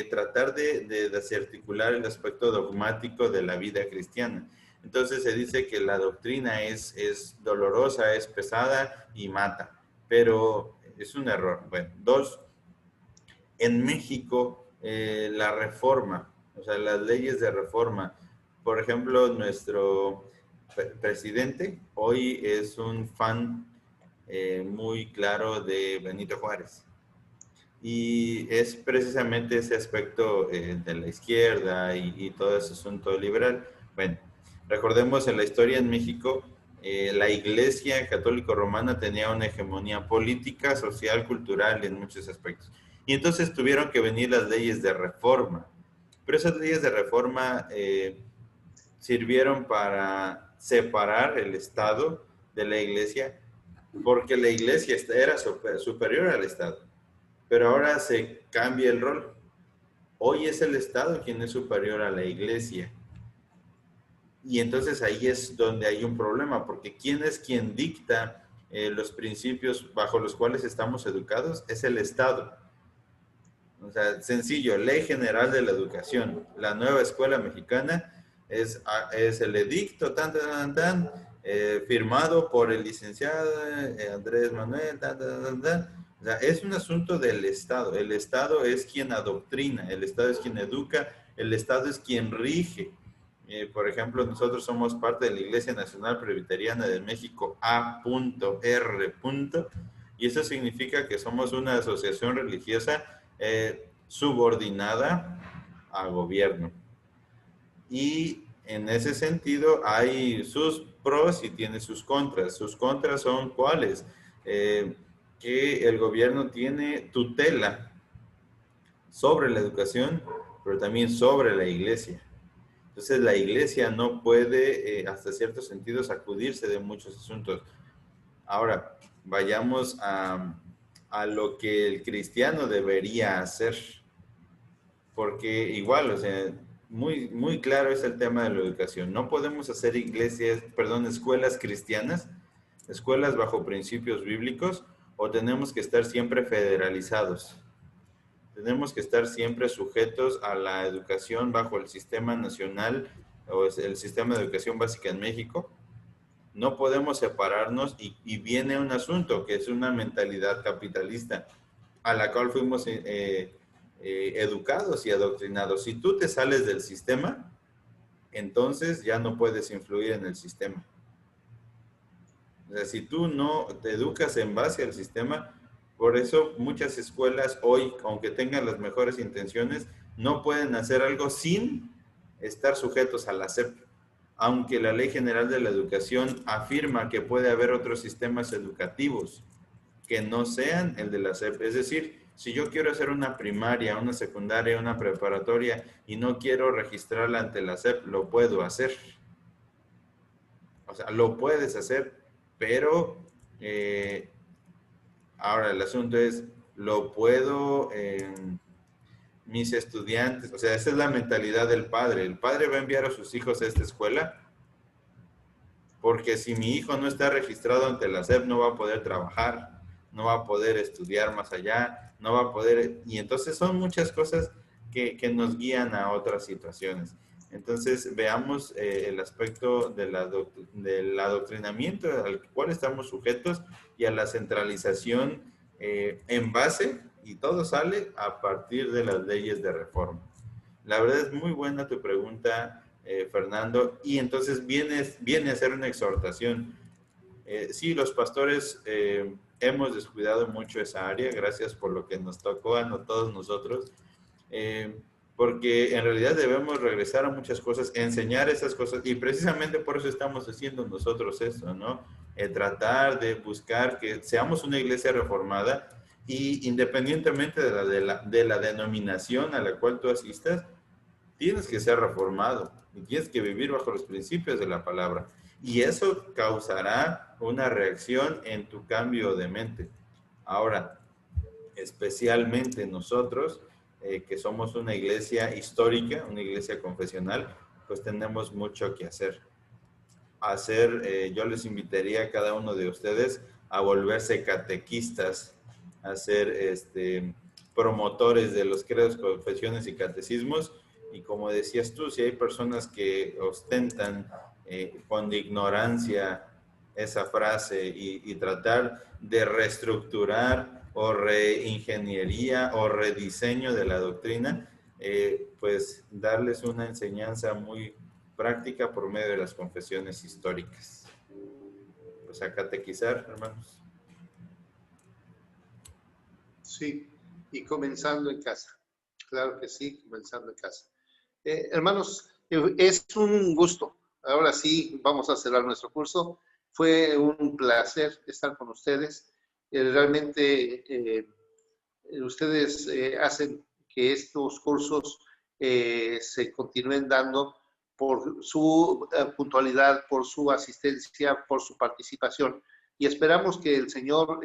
tratar de desarticular el aspecto dogmático de la vida cristiana. Entonces se dice que la doctrina es dolorosa, es pesada y mata, pero es un error. Bueno, dos, en México la reforma, o sea, las leyes de reforma, por ejemplo, nuestro presidente hoy es un fan muy claro de Benito Juárez. Y es precisamente ese aspecto de la izquierda y todo ese asunto liberal. Bueno, recordemos en la historia en México, la Iglesia Católica Romana tenía una hegemonía política, social, cultural en muchos aspectos. Y entonces tuvieron que venir las leyes de reforma. Pero esas leyes de reforma sirvieron para separar el Estado de la Iglesia, porque la Iglesia era superior al Estado. Pero ahora se cambia el rol. Hoy es el Estado quien es superior a la Iglesia. Y entonces ahí es donde hay un problema, porque ¿quién es quien dicta los principios bajo los cuales estamos educados? Es el Estado. O sea, sencillo, Ley General de la Educación. La nueva escuela mexicana es el edicto firmado por el licenciado Andrés Manuel. O sea, es un asunto del Estado. El Estado es quien adoctrina, el Estado es quien educa, el Estado es quien rige. Por ejemplo, nosotros somos parte de la Iglesia Nacional Presbiteriana de México, A.R. Y eso significa que somos una asociación religiosa subordinada al gobierno. Y en ese sentido hay sus pros y tiene sus contras. Sus contras son ¿cuáles? Que el gobierno tiene tutela sobre la educación, pero también sobre la iglesia. Entonces la iglesia no puede, hasta cierto sentido, sacudirse de muchos asuntos. Ahora, vayamos a lo que el cristiano debería hacer. Porque igual, o sea, muy claro es el tema de la educación. No podemos hacer escuelas cristianas, escuelas bajo principios bíblicos, o tenemos que estar siempre federalizados. Tenemos que estar siempre sujetos a la educación bajo el sistema nacional o el sistema de educación básica en México. No podemos separarnos y viene un asunto que es una mentalidad capitalista a la cual fuimos educados y adoctrinados. Si tú te sales del sistema, entonces ya no puedes influir en el sistema. O sea, si tú no te educas en base al sistema, por eso muchas escuelas hoy, aunque tengan las mejores intenciones, no pueden hacer algo sin estar sujetos a la SEP. Aunque la Ley General de la Educación afirma que puede haber otros sistemas educativos que no sean el de la SEP. Es decir, si yo quiero hacer una primaria, una secundaria, una preparatoria y no quiero registrarla ante la SEP, lo puedo hacer. O sea, lo puedes hacer, pero ahora el asunto es, ¿lo puedo mis estudiantes? O sea, esa es la mentalidad del padre. El padre va a enviar a sus hijos a esta escuela porque si mi hijo no está registrado ante la SEP no va a poder trabajar, no va a poder estudiar más allá, no va a poder... Y entonces son muchas cosas que nos guían a otras situaciones. Entonces veamos el aspecto del adoctrinamiento al cual estamos sujetos y a la centralización en base, y todo sale a partir de las leyes de reforma. La verdad es muy buena tu pregunta, Fernando, y entonces viene a ser una exhortación. Sí, los pastores hemos descuidado mucho esa área, gracias por lo que nos tocó a todos nosotros, porque en realidad debemos regresar a muchas cosas, enseñar esas cosas, y precisamente por eso estamos haciendo nosotros esto, ¿no? Tratar de buscar que seamos una iglesia reformada, y independientemente de la denominación a la cual tú asistas, tienes que ser reformado, y tienes que vivir bajo los principios de la palabra. Y eso causará una reacción en tu cambio de mente. Ahora, especialmente nosotros, que somos una iglesia histórica, una iglesia confesional, pues tenemos mucho que hacer. Yo les invitaría a cada uno de ustedes a volverse catequistas, a ser promotores de los credos, confesiones y catecismos. Y como decías tú, si hay personas que ostentan con ignorancia esa frase y tratar de reestructurar o reingeniería o rediseño de la doctrina, pues darles una enseñanza muy práctica por medio de las confesiones históricas. Pues a catequizar, hermanos. Sí, y comenzando en casa. Claro que sí, comenzando en casa. Hermanos, es un gusto. Ahora sí, vamos a cerrar nuestro curso. Fue un placer estar con ustedes. Realmente ustedes hacen que estos cursos se continúen dando por su puntualidad, por su asistencia, por su participación. Y esperamos que el Señor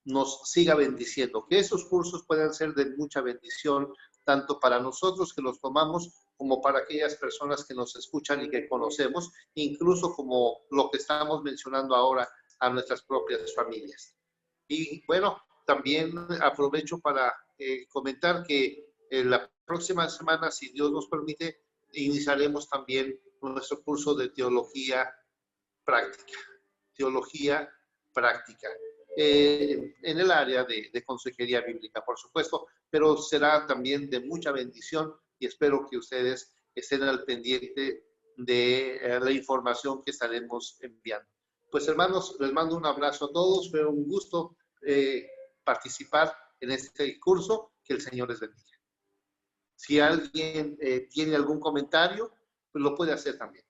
nos siga bendiciendo, que esos cursos puedan ser de mucha bendición, tanto para nosotros que los tomamos, como para aquellas personas que nos escuchan y que conocemos, incluso como lo que estamos mencionando ahora, a nuestras propias familias. Y bueno, también aprovecho para comentar que la próxima semana, si Dios nos permite, iniciaremos también nuestro curso de teología práctica. Teología práctica. En el área de consejería bíblica, por supuesto, pero será también de mucha bendición y espero que ustedes estén al pendiente de la información que estaremos enviando. Pues hermanos, les mando un abrazo a todos, fue un gusto participar en este curso, que el Señor les bendiga. Si alguien tiene algún comentario, pues lo puede hacer también.